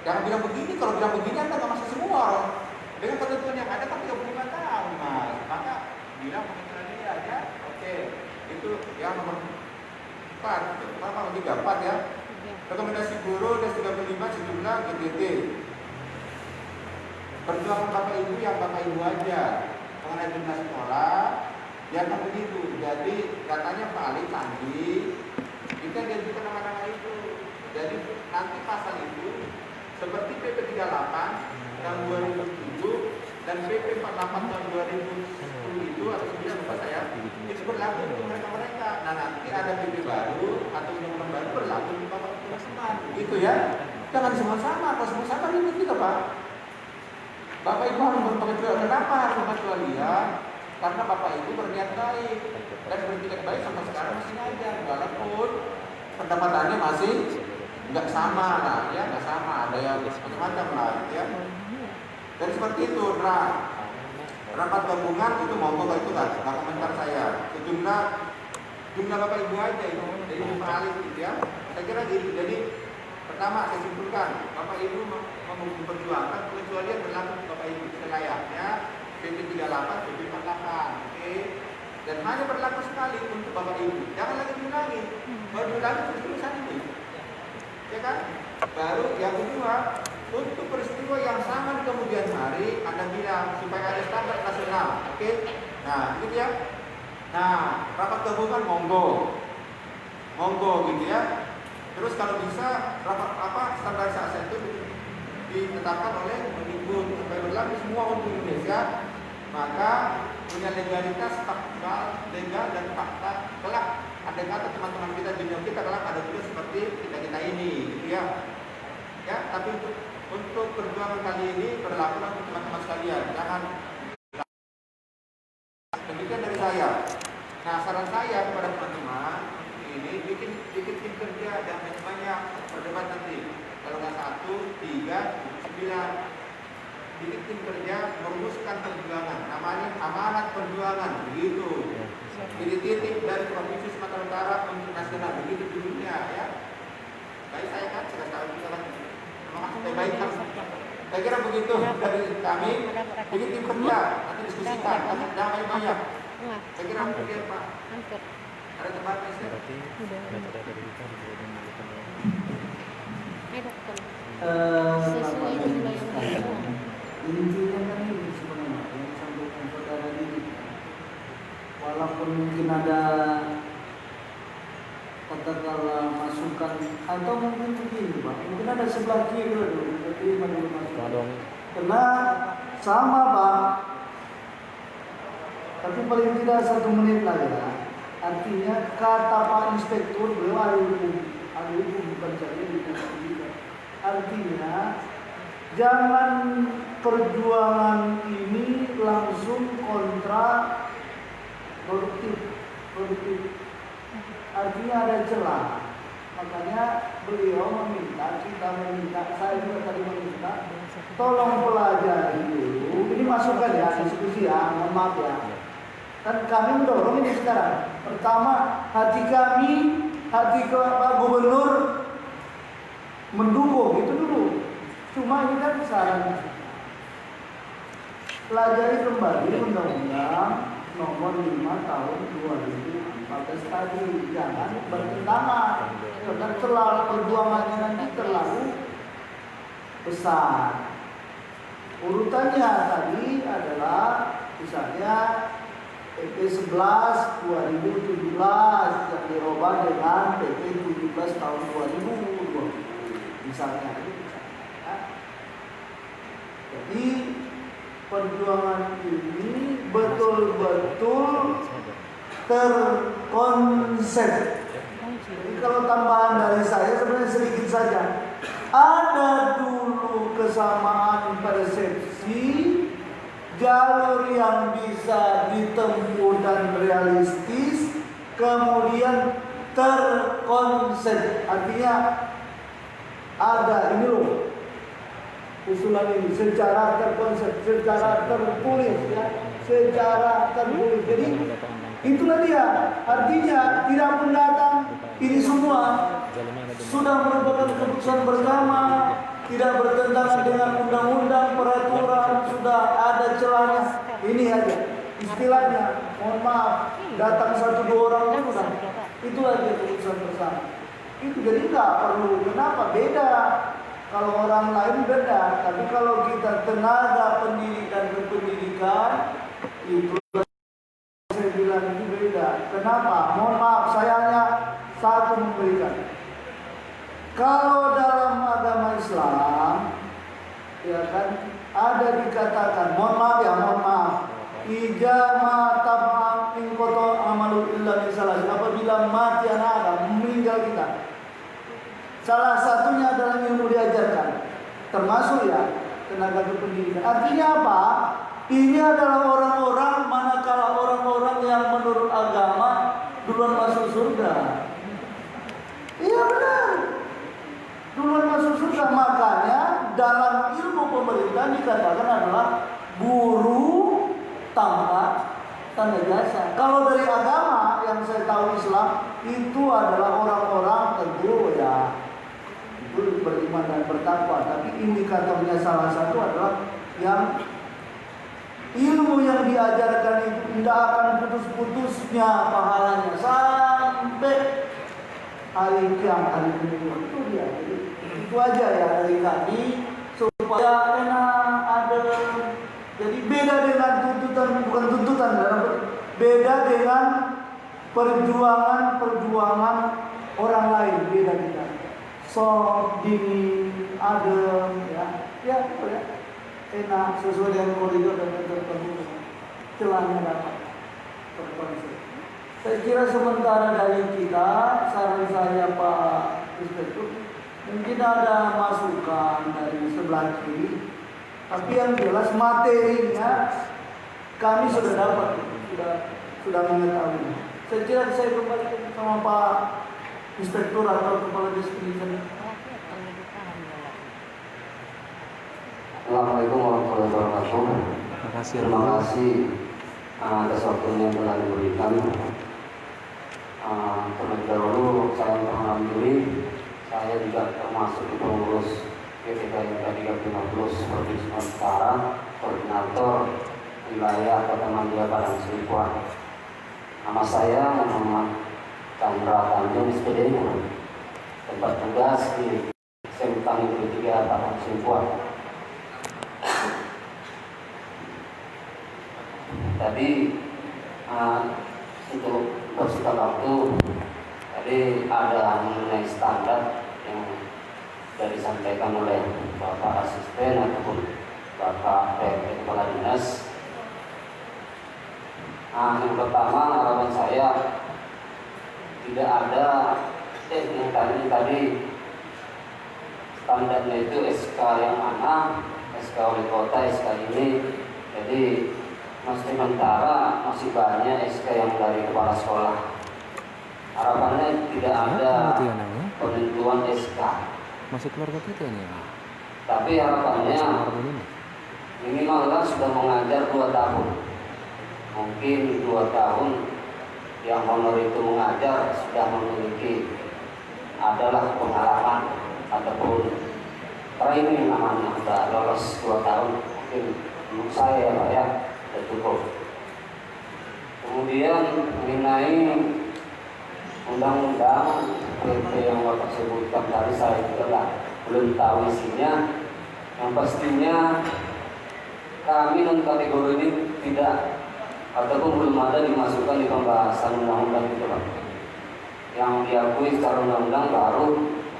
Jangan bilang begini, kalau bilang begini Anda nggak masuk semua orang. Dengan ketentuan yang ada kan 35 tahun Mas. Maka bilang pengecualian aja. Oke, itu yang nomor 4, apa 34 ya. Rekomendasi guru dan 35 sejumlah GTT. Perjuangan Bapak Ibu yang Bapak Ibu aja mengenai jumlah sekolah, ya kan begitu. Jadi datanya paling canggih, kita diajukan nama-nama itu. Jadi nanti pasal itu seperti PP 38 tahun 2007 dan PP 48 tahun 2010 itu atau 9 lupa saya, itu berlaku untuk mereka-mereka. Nah nanti ada PP baru atau undang-undang baru berlaku untuk Bapak teman-teman, gitu ya. Jangan semua sama, kalau semua sama ribet kita Pak. Bapak Ibu harus berpengecualian. Kenapa harus berpengecualian? Karena Bapak Ibu berniat baik dan berniat baik sampai sekarang masih ngajar, walaupun pendapatannya masih nggak sama lah, ya nggak sama, ada yang macam-macam lah, ya. Dan seperti itu, nah rapat gabungan itu monggo itu kan, komentar saya. Sejumlah Bapak Ibu aja itu, jadi beralih gitu ya. Saya kira gitu. Jadi pertama saya simpulkan, Bapak Ibu memperjuangkan pengecualian berlaku untuk Bapak Ibu selayaknya PP 38, PP 48, oke? Dan hanya berlaku sekali untuk Bapak Ibu. Jangan lagi diulangi, baru diulangi tulisan ini, ya kan? Baru yang kedua, untuk peristiwa yang sama di kemudian hari, Anda bilang supaya ada standar nasional, oke? Nah, gitu ya. Nah, rapat gabungan monggo gitu ya. Terus kalau bisa rapat standarisasi itu ditetapkan oleh Mendikbud supaya berlaku semua untuk Indonesia, maka punya legalitas faktual, legal dan fakta. Kelak ada kata teman-teman kita, junior kita kelak ada juga seperti kita ini, gitu ya. Ya, tapi untuk perjuangan kali ini berlaku untuk teman-teman sekalian. Jangan. Demikian dari saya. Nah, saran saya kepada teman-teman ini bikin tim kerja dan banyak berdebat nanti. Kalau nggak 1, 3, 9, bikin tim kerja merumuskan perjuangan. Namanya amanat perjuangan, begitu. Jadi titik dari provinsi Sumatera Utara untuk nasional, begitu judulnya ya. Baik saya kan sudah tahu juga kan. Terima kasih baik kan. Saya kira begitu dari kami. Bikin tim kerja, nanti diskusikan. Jangan banyak. Saya kira kemudian Pak. Ada tempatnya sih. Sesuai jumlah yang dihitung. Intinya kan ini sebenarnya yang disampaikan saudara ini. Walaupun mungkin ada katakanlah masukan atau mungkin begini Pak, mungkin ada sebelah kiri dulu, tapi dulu masukan. Karena sama Pak, tapi paling tidak 1 menit lah ya. Artinya kata Pak Inspektur, beliau ahli hukum bukan saya di pendidikan. Artinya jangan perjuangan ini langsung kontra produktif. Artinya ada celah. Makanya beliau meminta, saya juga tadi meminta, tolong pelajari dulu. Ini masukan ya, diskusi ya, mohon maaf ya. Dan kami mendorong ini sekarang. Pertama, hati Pak Gubernur mendukung itu dulu. Cuma ini kan saran. Pelajari kembali Undang-Undang Nomor 5 Tahun 2014 tadi, jangan bertentangan. Karena celah perjuangannya nanti terlalu besar. Urutannya tadi adalah misalnya PP 11 2017 yang dirubah dengan PP 17 tahun 2020 misalnya. Jadi perjuangan ini betul-betul terkonsep. Jadi kalau tambahan dari saya sebenarnya sedikit saja. Ada dulu kesamaan persepsi, jalur yang bisa ditempuh dan realistis, kemudian terkonsep. Artinya ada ini loh, usulan ini secara terkonsep, secara tertulis ya, secara tertulis. Jadi itulah dia. Artinya tidak mendatang ini semua sudah merupakan keputusan bersama, tidak bertentangan dengan undang-undang, peraturan, sudah ada celahnya. Ini aja istilahnya, mohon maaf, datang 1-2 orang sudah, itulah dia keputusan bersama. Itu jadi nggak perlu, kenapa beda? Kalau orang lain beda, tapi kalau kita tenaga pendidikan ke pendidikan, itu saya bilang itu beda. Kenapa? Mohon maaf, saya hanya satu memberikan. Kalau dalam agama Islam, ya kan, ada dikatakan, mohon maaf, ijama tabam ingkoto amalul illa misalah. Apabila mati anak Adam, meninggal kita, salah satunya adalah ilmu diajarkan, termasuk ya tenaga kependidikan. Artinya apa? Ini adalah orang-orang, manakala orang-orang yang menurut agama duluan masuk surga. Iya benar, duluan masuk surga. Makanya dalam ilmu pemerintahan dikatakan adalah guru tanpa tanda jasa. Kalau dari agama yang saya tahu Islam itu adalah orang-orang tentu ya itu beriman dan bertakwa. Tapi indikatornya salah satu adalah yang ilmu yang diajarkan itu tidak akan putus-putusnya pahalanya sampai hari kiamat, hari kemudian. Itu dia. Jadi, itu aja ya dari kami supaya enak ada. Jadi beda dengan tuntutan, bukan tuntutan, beda dengan perjuangan orang lain, beda kita. Soft, dingin, adem, ya, enak sesuai dengan koridor dan tertentu, celahnya dapat terkonsep. Saya kira sementara dari kita, saran saya Pak Inspektur, mungkin ada masukan dari sebelah kiri, tapi yang jelas materinya kami sudah dapat, sudah mengetahui. Saya kira saya kembali sama Pak Inspektur atau Kepala Dispenseri. Assalamualaikum warahmatullahi wabarakatuh. Terima kasih atas waktunya yang telah diberikan. Terlebih dahulu saya perkenalkan diri, saya juga termasuk di pengurus PPKIMK 350 Provinsi Sumatera Utara, koordinator wilayah Kota Mandia Padang Simpuan. Nama saya Muhammad Chandra Tanjung SPD, tempat tugas di SMK Negeri 3 Padang Simpuan. Tadi untuk bersingkat waktu, tadi ada mengenai standar yang sudah disampaikan oleh Bapak Asisten ataupun Bapak Kepala Dinas. Yang pertama harapan saya tidak ada yang tadi standarnya itu SK yang mana, SK wali kota, SK ini. Jadi sementara masih banyak SK yang dari kepala sekolah. Harapannya tidak ada penentuan SK. Masih keluarga kita ini. Tapi harapannya minimal kan sudah mengajar 2 tahun. Mungkin 2 tahun yang honor itu mengajar sudah memiliki adalah pengalaman ataupun training namanya, sudah lolos 2 tahun. Mungkin menurut saya ya Pak ya, sudah cukup. Kemudian mengenai undang-undang PP yang Bapak sebutkan tadi, saya juga belum tahu isinya. Yang pastinya kami non kategori ini tidak ataupun belum ada dimasukkan di pembahasan undang-undang itu Pak. Yang diakui secara undang-undang baru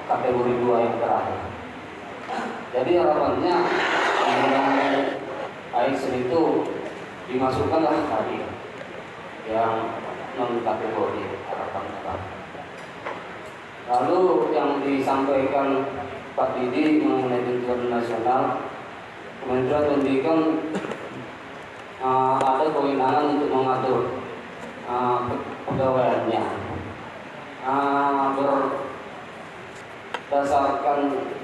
kategori 2 yang terakhir. Jadi harapannya undang-undang ASN itu dimasukkanlah tadi yang non kategori, harapannya Pak. Lalu yang disampaikan Pak Didi mengenai tujuan nasional, Kementerian Pendidikan ada kewenangan untuk mengatur pegawaiannya berdasarkan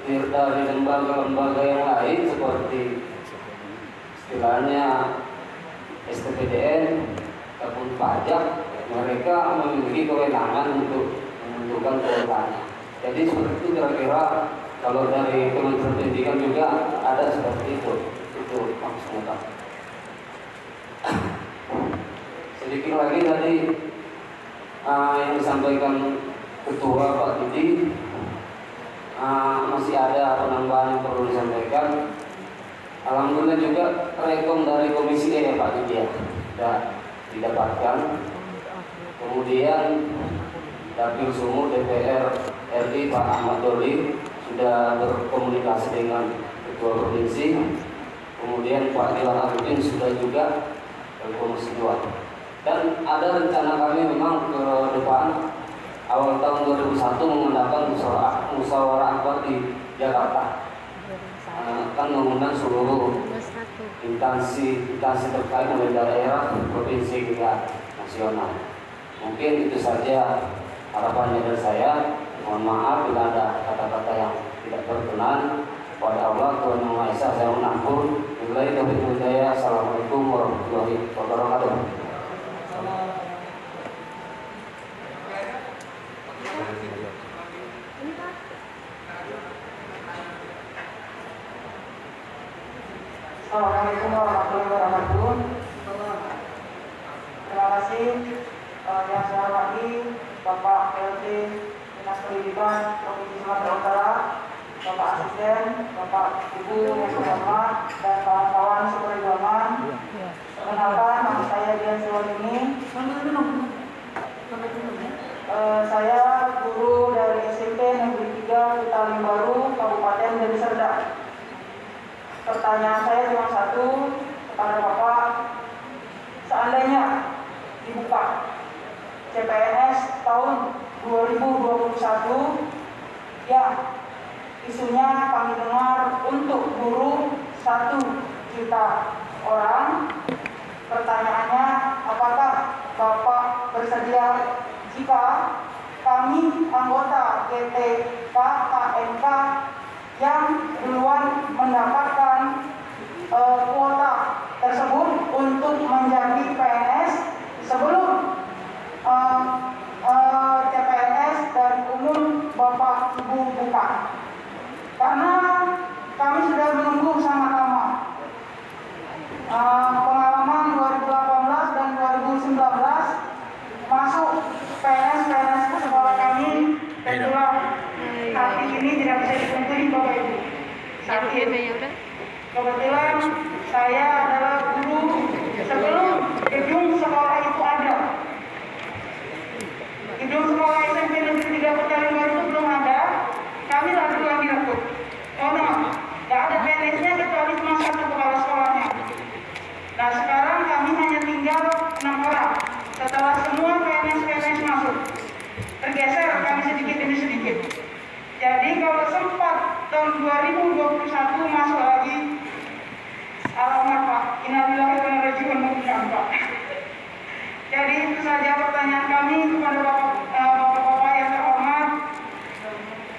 dari lembaga-lembaga yang lain seperti istilahnya STPDN ataupun pajak. Mereka memiliki kewenangan untuk menentukan kewenangannya. Jadi seperti itu kira-kira kalau dari Kementerian Pendidikan juga ada seperti itu. Itu maksudnya Pak. Sedikit lagi tadi yang disampaikan Ketua Pak Didi, masih ada penambahan yang perlu disampaikan. Alhamdulillah juga rekom dari Komisi E ya Pak Didi ya, sudah didapatkan. Kemudian Dapil Sumur DPR RI Pak Ahmad Doli sudah berkomunikasi dengan Ketua Provinsi. Kemudian Pak Iwan Arifin sudah juga ke Komisi 2. Dan ada rencana kami memang ke depan awal tahun 2001 mengadakan musyawarah akbar di Jakarta. Kan mengundang seluruh instansi terkait mulai daerah, provinsi hingga nasional. Mungkin itu saja harapannya dari saya. Mohon maaf bila ada kata-kata yang tidak berkenan. Pada Allah Tuhan Yang Maha Esa saya menampur. Billahi taufiq wal hidayah. Assalamualaikum warahmatullahi wabarakatuh. Assalamualaikum warahmatullahi wabarakatuh. Terima kasih yang saya hormati Bapak PLT Dinas Pendidikan Provinsi Sumatera Utara, Bapak Asisten, Bapak Ibu yang saya hormat, dan kawan-kawan seperjuangan. Perkenalkan, nama saya Dian Siwanini. Saya guru dari SMP Negeri 3 Putaling Baru, Kabupaten Deli Serdang. Pertanyaan saya cuma satu kepada Bapak, seandainya dibuka CPNS tahun 2021 yang isunya kami dengar untuk guru 1 juta orang, pertanyaannya apakah Bapak bersedia jika kami anggota GTK KMK yang duluan mendapatkan kuota tersebut untuk menjadi PNS sebelum CPNS dan umum Bapak Ibu buka, karena kami sudah menunggu sangat lama. Pengalaman 2018 dan 2019 masuk PNS ke sekolah kami, tentulah saat ini tidak bisa dipungkiri Bapak Ibu. Sakit. Kebetulan saya adalah guru sebelum gedung sekolah itu ada. Gedung sekolah SMP Negeri 3 Putaling Baru itu belum ada. Kami lalu lagi rekrut. Oh no, tidak ada PNS-nya kecuali cuma 1 kepala sekolahnya. Nah sekarang kami hanya tinggal 6 orang setelah semua PNS masuk. Pak. Jadi itu saja pertanyaan kami kepada Bapak-Bapak yang terhormat.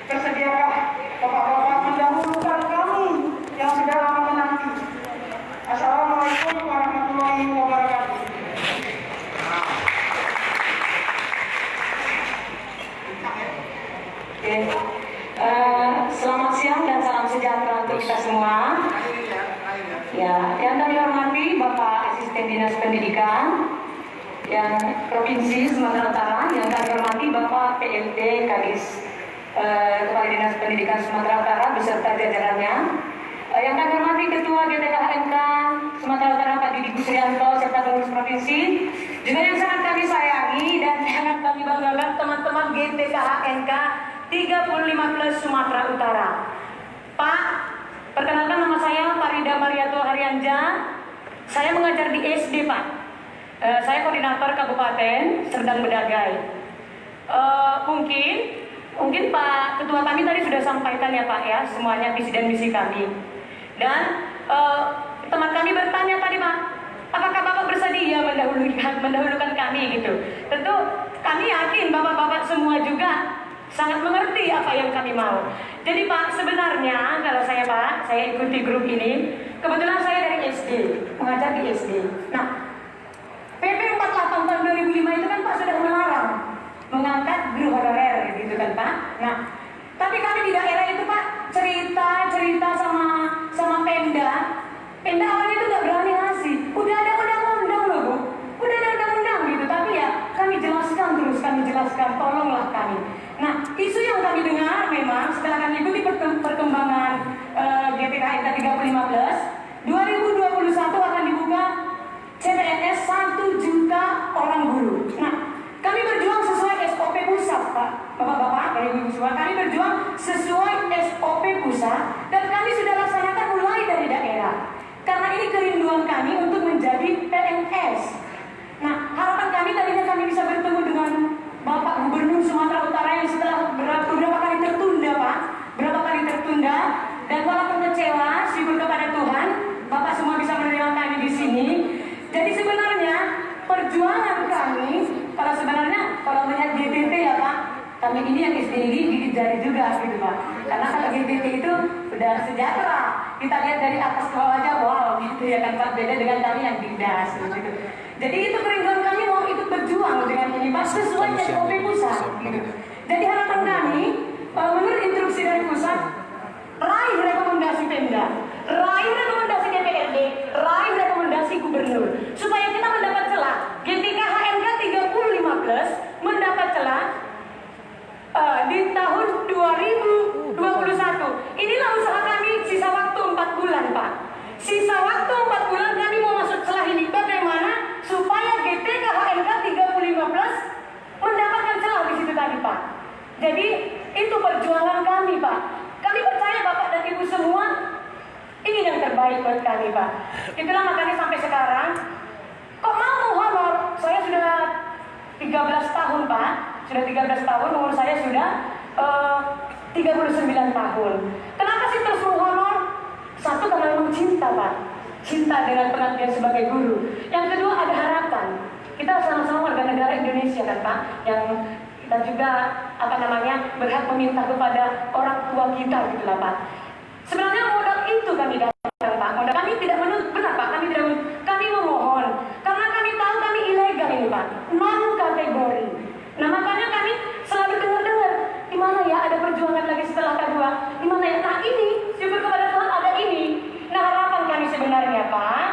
Bersediakah Bapak-Bapak mendahulukan kami yang sudah lama menanti. Assalamualaikum warahmatullahi wabarakatuh. Oke. Selamat siang dan salam sejahtera untuk kita semua. Ya, yang kami hormati Bapak Asisten Dinas Pendidikan yang Provinsi Sumatera Utara, yang kami hormati Bapak PLT Kadis Kepala Dinas Pendidikan Sumatera Utara beserta jajarannya, yang kami hormati Ketua GTKHMK Sumatera Utara Pak Didi Gusrianto serta pengurus provinsi, juga yang sangat kami sayangi dan sangat kami banggakan teman-teman GTKHMK 35+ Sumatera Utara. Pak, perkenalkan nama saya Farida Mariatul Haryanja. Saya mengajar di SD, Pak. Saya koordinator Kabupaten Serdang Bedagai. Mungkin Pak Ketua kami tadi sudah sampaikan ya Pak ya, semuanya visi dan misi kami. Dan teman kami bertanya tadi Pak, apakah Bapak bersedia mendahulukan kami gitu? Tentu kami yakin Bapak-Bapak semua juga sangat mengerti apa yang kami mau. Jadi Pak, sebenarnya kalau saya ikuti grup ini, kebetulan saya dari SD, mengajar di SD. Nah, PP 48 tahun 2005 itu kan Pak sudah melarang mengangkat guru honorer gitu kan Pak. Nah, tapi kami di daerah itu Pak cerita sama Pemda. Pemda awalnya itu nggak berani ngasih. Udah ada undang-undang loh Bu, udah ada undang-undang gitu. Tapi ya kami jelaskan, tolonglah kami. Nah, isu yang kami dengar memang setelah kami ikuti perkembangan GTKHMK 35+, 2021 akan dibuka CPNS 1 juta orang guru. Nah, kami berjuang sesuai SOP pusat, Pak. Bapak-bapak, Ibu semua, kami berjuang sesuai SOP pusat dan kami sudah laksanakan mulai dari daerah. Karena ini kerinduan kami untuk menjadi PNS. Nah, harapan kami tadinya kami bisa bertemu dengan Bapak Gubernur Sumatera Utara yang setelah beberapa kali tertunda, Pak. Berapa kali tertunda, dan walaupun kecewa, syukur kepada Tuhan, Bapak semua bisa menerima kami di sini. Jadi sebenarnya perjuangan kami, kalau melihat GTT ya Pak, kami ini yang SD ini gigit jari juga gitu Pak. Karena kalau GTT itu udah sejahtera, kita lihat dari atas ke bawah aja, wow gitu ya kan Pak, beda dengan kami yang didas gitu. Jadi itu kerinduan kami mau ikut berjuang dengan ini Pak, sesuai SOP pusat gitu. Jadi harapan kami, menurut instruksi dari pusat, raih rekomendasi Pemda, raih rekomendasi DPRD, raih rekomendasi Gubernur, supaya kita mendapat celah. GTKHMK 35+ mendapat celah di tahun 2021. Inilah usaha kami, sisa waktu 4 bulan Pak. Sisa waktu 4 bulan kami mau masuk celah ini. Bagaimana supaya GTKHMK 35+ mendapatkan celah di situ tadi Pak. Jadi itu perjuangan kami Pak. Kami percaya Bapak dan Ibu semua ingin yang terbaik buat kami Pak. Itulah makanya sampai sekarang kok mau honor. Saya sudah 13 tahun Pak. Sudah 13 tahun, umur saya sudah 39 tahun. Kenapa sih terus menghonor? Satu, karena memang cinta Pak. Cinta dengan pengabdian sebagai guru. Yang kedua, ada harapan. Kita sama-sama warga negara Indonesia kan Pak, yang kita juga berhak meminta kepada orang tua kita gitu lah Pak. Sebenarnya modal itu kami dapatkan Pak. Modal kami tidak menuntut, benar Pak, kami memohon karena kami tahu kami ilegal ini Pak, non kategori. Nah makanya kami selalu dengar di mana ya ada perjuangan lagi setelah K2, di mana ya. Nah ini syukur kepada Tuhan ada ini. Nah harapan kami sebenarnya Pak,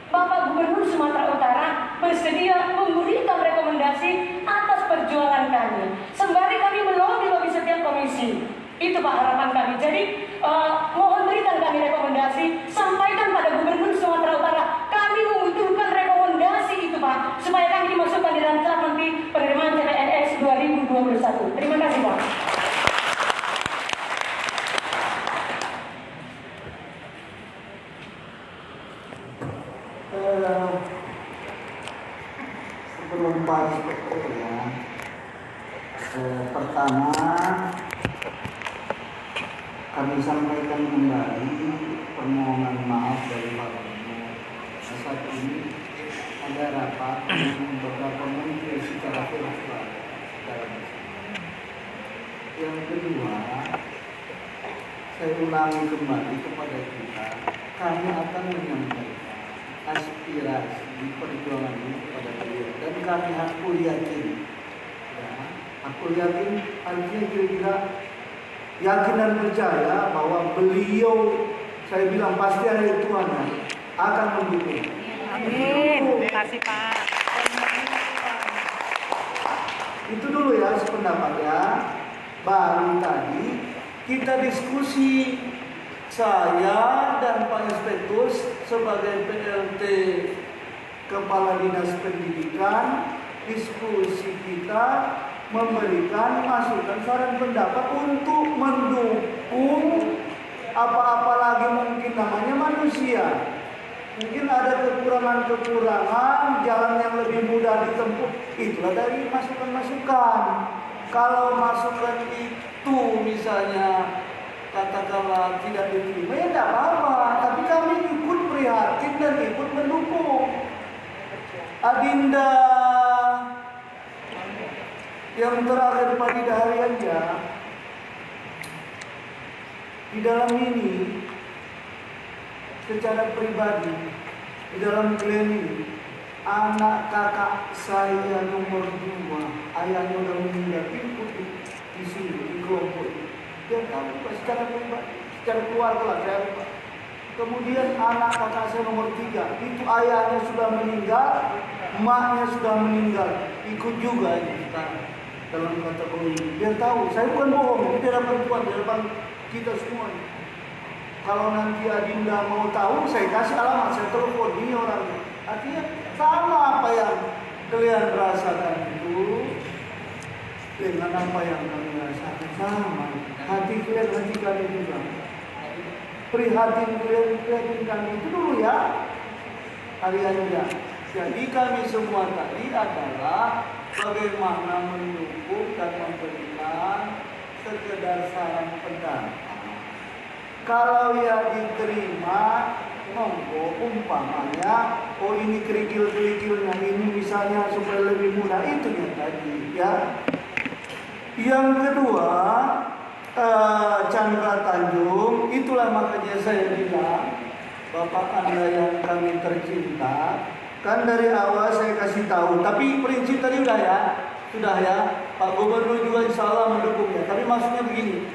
Bapak Gubernur Sumatera Utara bersedia memberikan rekomendasi atas perjuangan kami. Sembari kami melobi setiap komisi. Itu Pak harapan kami. Jadi mohon berikan kami rekomendasi, sampaikan pada Gubernur Sumatera Utara. Kami membutuhkan rekomendasi itu Pak, supaya kami dimasukkan di rancang nanti penerimaan CPNS 2021. Terima kasih Pak. Sebelum Pak ya, pertama kami sampaikan kembali permohonan maaf dari Pak Gubernur. Saat ini saya rapat dengan beberapa menteri secara virtual. Yang kedua, saya ulangi kembali kepada kita, kami akan menyampaikan aspirasi di perjuangan ini kepada beliau dan kami aku yakin, ya, aku yakin artinya kira-kira yakin dan percaya bahwa beliau, saya bilang pasti ada Tuhan akan mendukung. Amin. Terima kasih Pak. Itu dulu ya sependapat ya. Baru tadi kita diskusi, saya dan Pak Inspektus sebagai PLT Kepala Dinas Pendidikan, diskusi kita memberikan masukan saran pendapat untuk mendukung apa-apa lagi mungkin namanya manusia. Mungkin ada kekurangan-kekurangan, jalan yang lebih mudah ditempuh. Itulah dari masukan-masukan. Kalau masukan itu misalnya katakanlah tidak diterima, ya tidak apa-apa. Tapi kami ikut prihatin dan ikut mendukung. Adinda yang terakhir Pak Dida Haryanja, di dalam ini secara pribadi, di dalam klien ini, anak kakak saya nomor 2, ayahnya udah meninggal, ikut di sini, di kelompok ini. Dia tahu Pak, secara pribadi, secara keluarga lah saya. Kemudian anak kakak saya nomor 3, itu ayahnya sudah meninggal, emaknya sudah meninggal, ikut juga ini kita dalam kategori ini. Dia tahu, saya bukan bohong, ini di hadapan Tuhan, di hadapan kita semua. Kalau nanti Adinda mau tahu, saya kasih alamat, saya telepon ini orangnya. Artinya sama apa yang kalian rasakan itu dengan apa yang kami rasakan, sama. Hati kalian, hati kami juga. Prihatin kalian, prihatin kami itu dulu ya. Haryanja. Jadi kami semua tadi adalah bagaimana mendukung dan memberikan sekedar saran pendapat. Kalau ya diterima, monggo umpamanya, oh ini kerikil-kerikilnya ini misalnya supaya lebih mudah, itu yang tadi ya. Yang kedua, Chandra Tanjung, itulah makanya saya bilang, Bapak Anda yang kami tercinta, kan dari awal saya kasih tahu, tapi prinsip tadi sudah ya, Pak Gubernur juga insya Allah mendukungnya. Tapi maksudnya begini,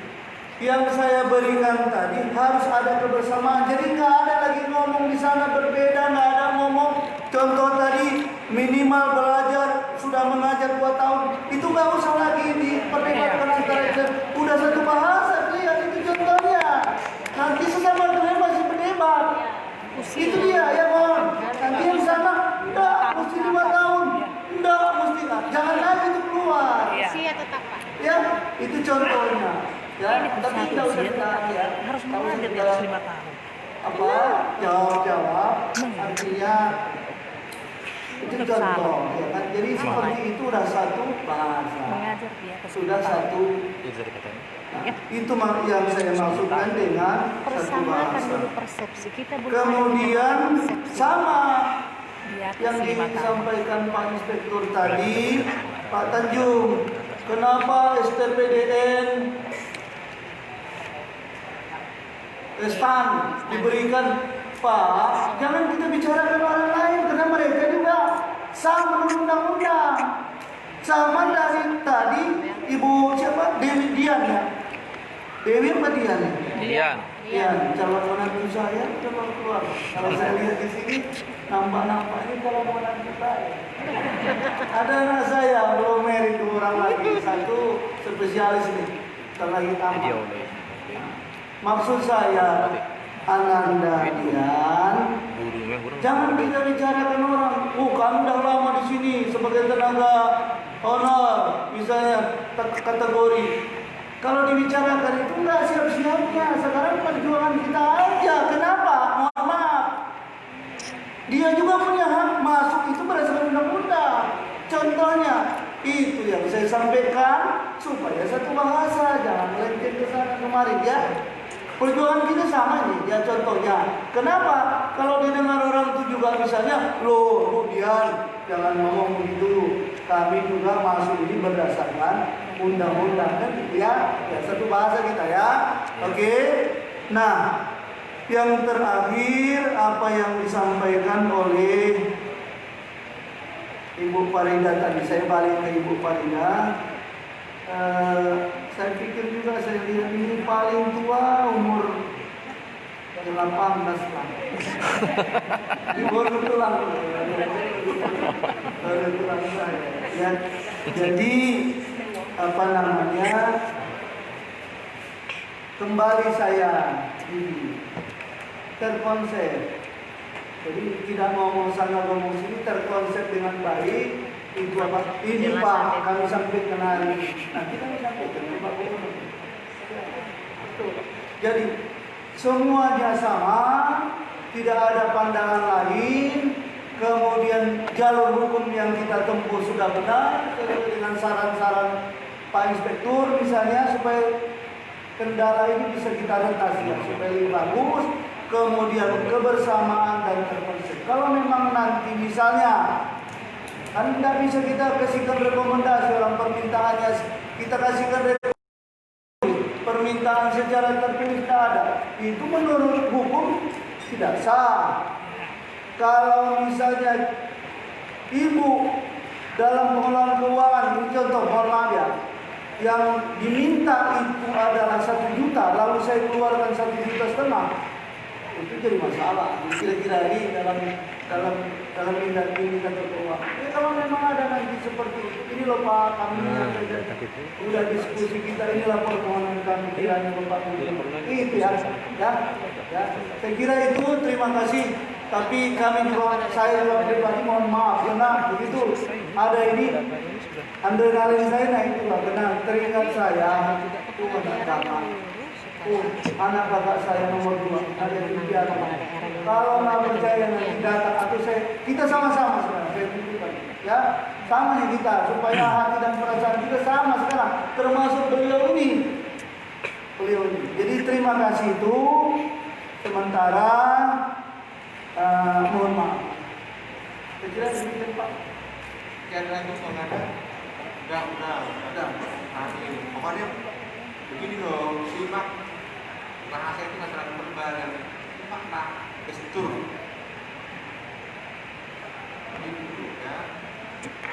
yang saya berikan tadi harus ada kebersamaan. Jadi nggak ada lagi ngomong di sana berbeda, nggak ada ngomong. Contoh tadi minimal belajar sudah mengajar 2 tahun, itu nggak usah lagi diperdebatkan antara itu. Udah satu bahasa, lihat itu contohnya. Nanti sesama kalian masih berdebat. Itu dia ya Bang. Nanti yang sana enggak mesti 5 tahun, enggak mesti enggak. Jangan lagi itu keluar. Iya tetap Pak. Ya itu contohnya. Ya, tapi tidak usah ya. Harus mengajar di atas 5 tahun. Apa? Jawab. Artinya itu contoh, ya kan? Jadi seperti itu udah satu bahasa. Mengajar di atas Sudah satu. Nah, itu yang saya maksudkan dengan satu persamakan bahasa. dulu persepsi kita. Kemudian sama di atas yang 5 tahun. disampaikan Pak Inspektur tadi, Pak Tanjung, kenapa STPDN STAN diberikan? Pak, jangan kita bicarakan orang lain karena mereka juga sama menurut undang-undang. Sama dari tadi Ibu siapa? Dewi Dian ya? Dewi apa Dian? Dian. Dian, calon menantu saya coba keluar. Kalau saya lihat di sini nampak ini calon menantu saya. Ada anak saya belum married 2 orang lagi, satu spesialis nih, lagi tamat. Maksud saya, Ananda Dian, jangan kita bicarakan orang. Kamu udah lama di sini sebagai tenaga honor, misalnya kategori. Kalau dibicarakan itu enggak siap-siapnya. Sekarang perjuangan kita aja. Kenapa? Mohon maaf. Dia juga punya hak masuk itu berdasarkan undang-undang. Contohnya itu yang saya sampaikan supaya satu bahasa, jangan melenceng ke sana kemari ya. Perjuangan kita sama nih, ya contohnya. Kenapa? Kalau didengar orang 7 juga misalnya, loh Bu Dian, jangan ngomong begitu. Kami juga masuk ini berdasarkan undang-undang kan gitu ya. Ya satu bahasa kita ya. Oke. Nah, yang terakhir apa yang disampaikan oleh Ibu Farida tadi, saya balik ke Ibu Farida. Saya pikir juga saya lihat ini paling tua umur 18 lah. Baru tulang saya. Ya, jadi apa namanya? Kembali saya ini terkonsep. Jadi tidak ngomong sana ngomong sini, terkonsep dengan baik. Itu apa? Ini Pak, kami sampai kenali. Nanti kami sampaikan ke Pak Gubernur. Jadi semuanya sama, tidak ada pandangan lain. Kemudian jalur hukum yang kita tempuh sudah benar dengan saran-saran Pak Inspektur misalnya supaya kendala ini bisa kita atasi supaya lebih bagus. Kemudian kebersamaan dan terkonsep. Kalau memang nanti misalnya kan tidak bisa kita kasihkan rekomendasi orang permintaannya, kita kasihkan permintaan secara tertulis tidak ada. Itu menurut hukum tidak sah. Kalau misalnya ibu dalam pengelolaan keuangan, ini contoh mohon maaf ya, yang diminta itu adalah 1 juta, lalu saya keluarkan 1,5 juta, itu jadi masalah. Kira-kira ini dalam indikator keuangan. Ya, kalau memang ada nanti seperti ini loh Pak, kami sudah diskusi kita, inilah permohonan kami kiranya Bapak Gubernur. Itu ya. Saya kira itu, terima kasih. Tapi kami juga, saya juga pribadi mohon maaf karena begitu ada ini adrenalin saya naik juga karena teringat saya itu anak kakak saya nomor 2 ada di anak. Kalau nggak percaya nanti datang atau kita sama-sama sekarang saya tunjukkan ya, sama nih kita supaya hati dan perasaan kita sama sekarang termasuk beliau ini. Jadi terima kasih itu sementara mohon maaf. Saya kira demikian Pak. Ada lagi soal ada? Udah. Pokoknya begini loh, simak bahasa itu nggak terlalu berlebihan, makna gestur. Ini dulu ya.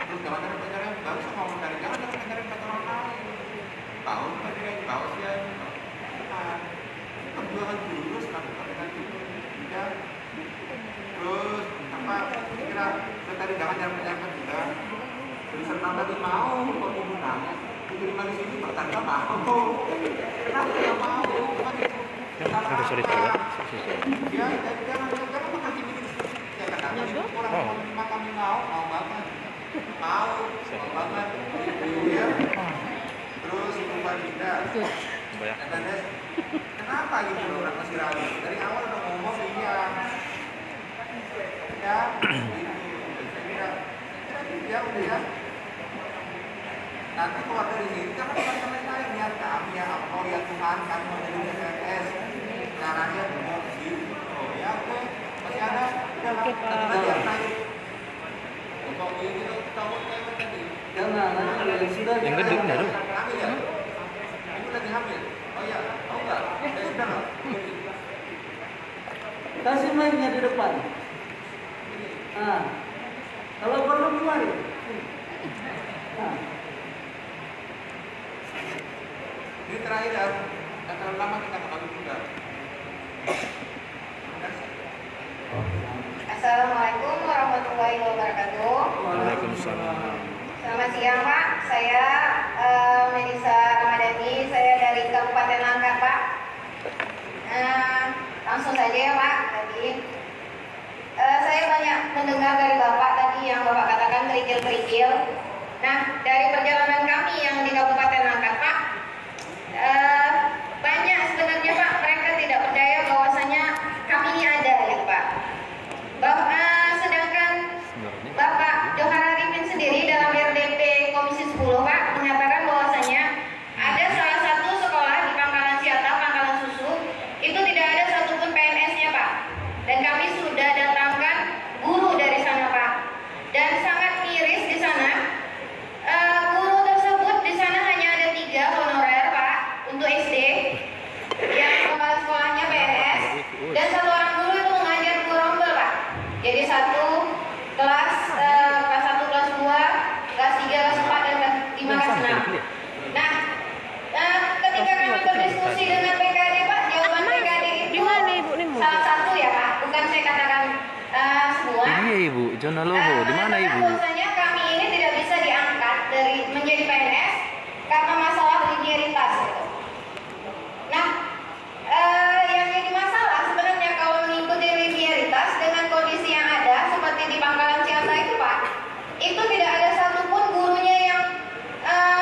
Terus jangan pacaran baru sama orang lain, jangan pacaran orang lain. Tahu pacaran tahu sih ya. Perjuangan dulu, setelah perjuangan dulu, ya. Terus apa? Kira tadi jangan juga. Serta tadi mau penggunanya diterima di sini pertanda mau. Kenapa nggak mau? Sorry. Ya, jangan makan gini. Ya kadang-kadang orang menerima kami mau banget. Mau banget. Ya. Terus itu Farida. Kenapa gitu orang masih ragu? Dari awal udah ngomong iya. Ya, gitu. Ya udah ya. Nanti keluar dari sini kan teman-teman saya niat kami ya, oh ya Tuhan kami mau jadi PNS caranya mau gitu. Oh ya oke, masih ada. Oke, Pak. Untuk ini cabut kayak tadi. Jangan, sudah. Yang gede benar. Hamil ya? Ibu lagi hamil. Oh iya, tahu nggak? Sudah nggak? Kasih mic-nya di depan. Kalau perlu kemari. Ini terakhir ya, nggak terlalu lama kita kembali juga. Assalamualaikum warahmatullahi wabarakatuh. Waalaikumsalam. Selamat siang Pak, saya Melisa Ramadhani, saya dari Kabupaten Langkat Pak. Langsung saja ya Pak, tadi saya banyak mendengar dari Bapak tadi yang Bapak katakan kerikil-kerikil. Nah, dari perjalanan kami yang di Kabupaten Langkat Pak, banyak sebenarnya Pak, mereka tidak percaya bahwasanya kami ini ada gitu Pak. Sedangkan Bapak Johar Arifin sendiri dalam RDP Komisi 10 Pak mengatakan bahwasanya ada salah satu sekolah di Pangkalan Siata, Pangkalan Susu, itu tidak ada satupun PNS-nya Pak. Dan kami sudah datangkan Iya Ibu, zona lobo. Di mana Ibu? Bahwasanya kami ini tidak bisa diangkat dari menjadi PNS karena masalah linearitas gitu. Nah, yang jadi masalah sebenarnya kalau mengikuti linearitas dengan kondisi yang ada seperti di Pangkalan Ciasa itu Pak, itu tidak ada satupun gurunya yang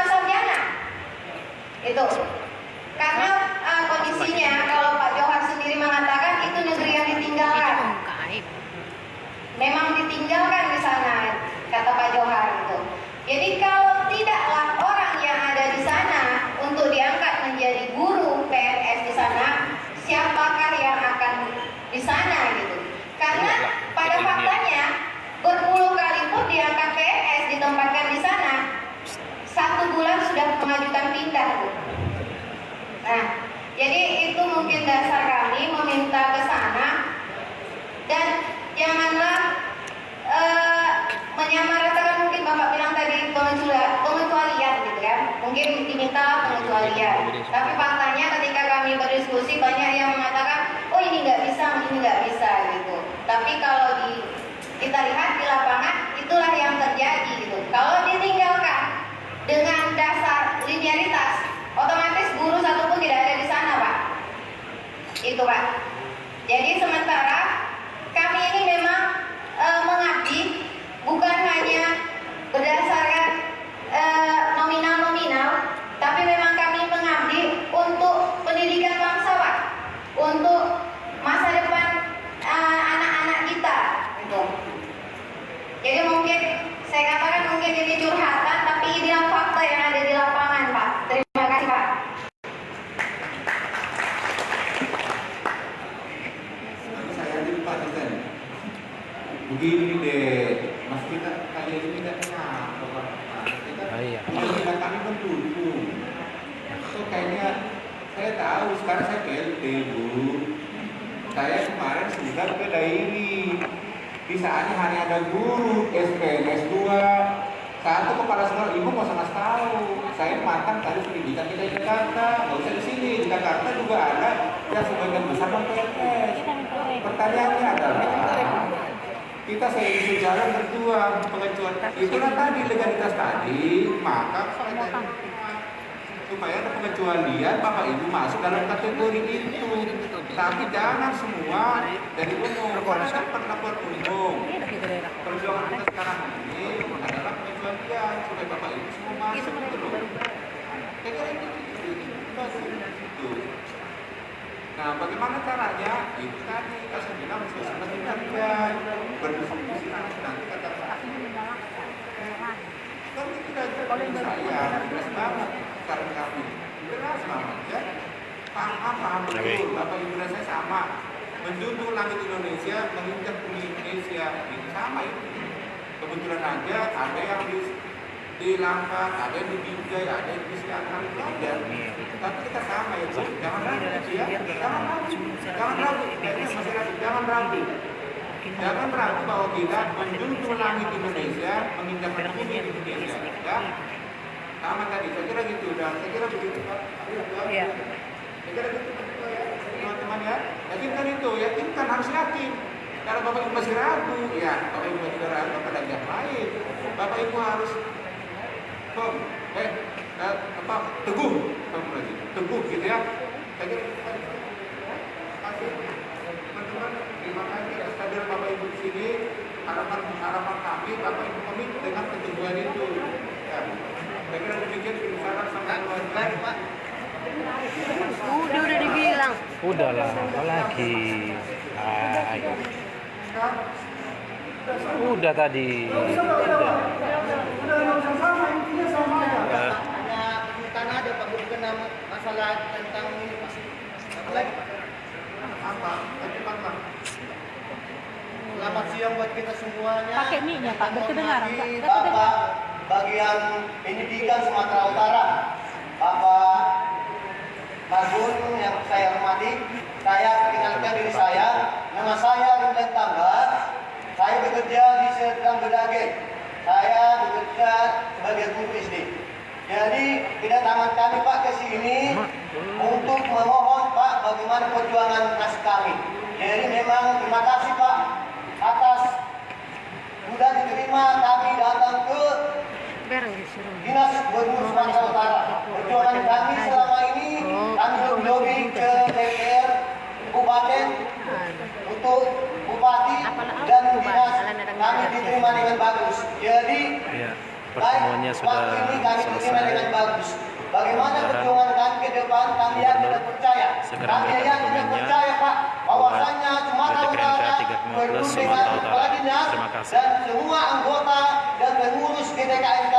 sarjana. Itu karena kondisinya kalau Pak Johar sendiri mengatakan itu negeri yang ditinggalkan. Memang ditinggalkan di sana, kata Pak Johar itu. Jadi kalau tidaklah orang yang ada di sana untuk diangkat menjadi guru PNS di sana, siapakah yang akan di sana gitu? Karena pada faktanya berpuluh kali pun diangkat PNS ditempatkan di sana, 1 bulan sudah mengajukan pindah Bu. Nah, jadi itu mungkin dasar kami meminta ke sana dan janganlah menyamaratakan, mungkin Bapak bilang tadi pengecualian gitu kan, mungkin diminta pengecualian. Tapi faktanya ketika kami berdiskusi banyak yang mengatakan, oh ini nggak bisa gitu. Tapi kalau kita lihat di lapangan itulah yang terjadi gitu. Kalau ditinggalkan dengan dasar linearitas, otomatis guru satupun tidak ada di sana Pak. Itu Pak. Jadi sementara kami ini memang mengabdi bukan hanya berdasarkan nominal-nominal, tapi memang kami mengabdi untuk pendidikan bangsa Pak, untuk masa depan anak-anak kita gitu. Jadi mungkin saya katakan mungkin ini curhatan, tapi inilah fakta yang ada di lapangan Pak. Terima kasih Pak. Begini deh, Mas kita kayak ini tidak kenal, kita kami pendukung. So kayaknya saya tahu sekarang saya PLT Bu. Saya kemarin sudah ke dairi. Di saatnya hanya ada guru SPNS 2, 1 kepala sekolah. Ibu nggak usah ngasih tahu. Saya mantan tadi pendidikan kita di Jakarta, nggak usah di sini. Di Jakarta juga ada yang sebagian besar non PNS. Pertanyaannya adalah kita saya jalan berdua pengecualian itulah tadi legalitas tadi, maka supaya ada pengecualian Bapak Ibu masuk dalam kategori itu, tapi jangan semua dari umum, karena kan perlakuan umum. Perjuangan kita sekarang ini adalah pengecualian supaya Bapak Ibu semua masuk gitu. Saya kira itu. Nah, bagaimana caranya? Itu tadi kita bilang sesuatu yang berdiskusi nanti kata kalau tidak saya jelas banget karena kami jelas banget ya paham betul Bapak Ibu dan saya sama menjunjung langit Indonesia menginjak bumi Indonesia itu sama itu. Kebetulan aja ada yang di Langkat, ada yang di Binjai, ada yang di Siantar, belajar. Tapi kita sama ya, jangan ragu ya, jangan ragu, jangan ragu bahwa kita menjunjung langit Indonesia, menginjakkan bumi Indonesia, ya. Sama tadi, saya kira gitu, dan saya kira begitu Pak. Iya. Saya kira gitu ya, teman-teman ya. Yakinkan itu, yakinkan harus yakin. Kalau Bapak Ibu masih ragu, ya Bapak Ibu tidak ragu pada yang lain. Bapak Ibu harus teguh gitu ya. Saya kira teman-teman, terima kasih atas kehadiran Bapak Ibu di sini. Harapan kami Bapak Ibu komit dengan keteguhan itu. Ya. Saya kira demikian saran sampai keluarga Pak. Udah dibilang. Udahlah, apa lagi? Ayo. Udah tadi. Udah. Sama intinya sama aja. Karena ada Pak bukan masalah tentang ini Pak. Apalagi Pak. Apa? Cepat Pak. Selamat siang buat kita semuanya. Pakai mic-nya Pak, berkedengaran Pak. Bapak bagian pendidikan Sumatera Utara, Bapak Magun yang saya hormati, saya perkenalkan diri saya. Nama saya Rinten Tambah. Saya bekerja di Serdang Bedage. Saya bekerja sebagai guru SD. Jadi kedatangan kami Pak ke sini untuk memohon Pak bagaimana perjuangan nasib kami. Jadi memang terima kasih Pak atas kami diterima dengan bagus. Jadi Ya, pertemuannya sudah waktu ini kami diterima dengan selesai. bagus. Bagaimana Mudah-mudahan perjuangan kami ke depan, kami yakin dan percaya. segera Kami mendapat yakin dan dokumennya percaya Pak, bahwasannya Sumatera PT Kereta Utara 315 perlu dengan Sumatera Utara. kepala dinas Terima kasih. dan semua anggota dan pengurus GTKNK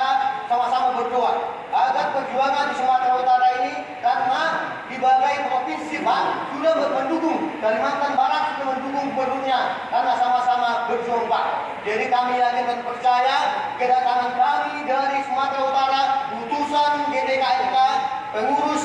sama-sama berdoa agar perjuangan di Sumatera Utara ini, karena di berbagai provinsi Pak sudah mendukung, Kalimantan Barat sudah mendukung penduduknya karena sama-sama berjuang Pak. Jadi kami yakin dan percaya kedatangan kami dari Sumatera Utara, utusan GTKNK, pengurus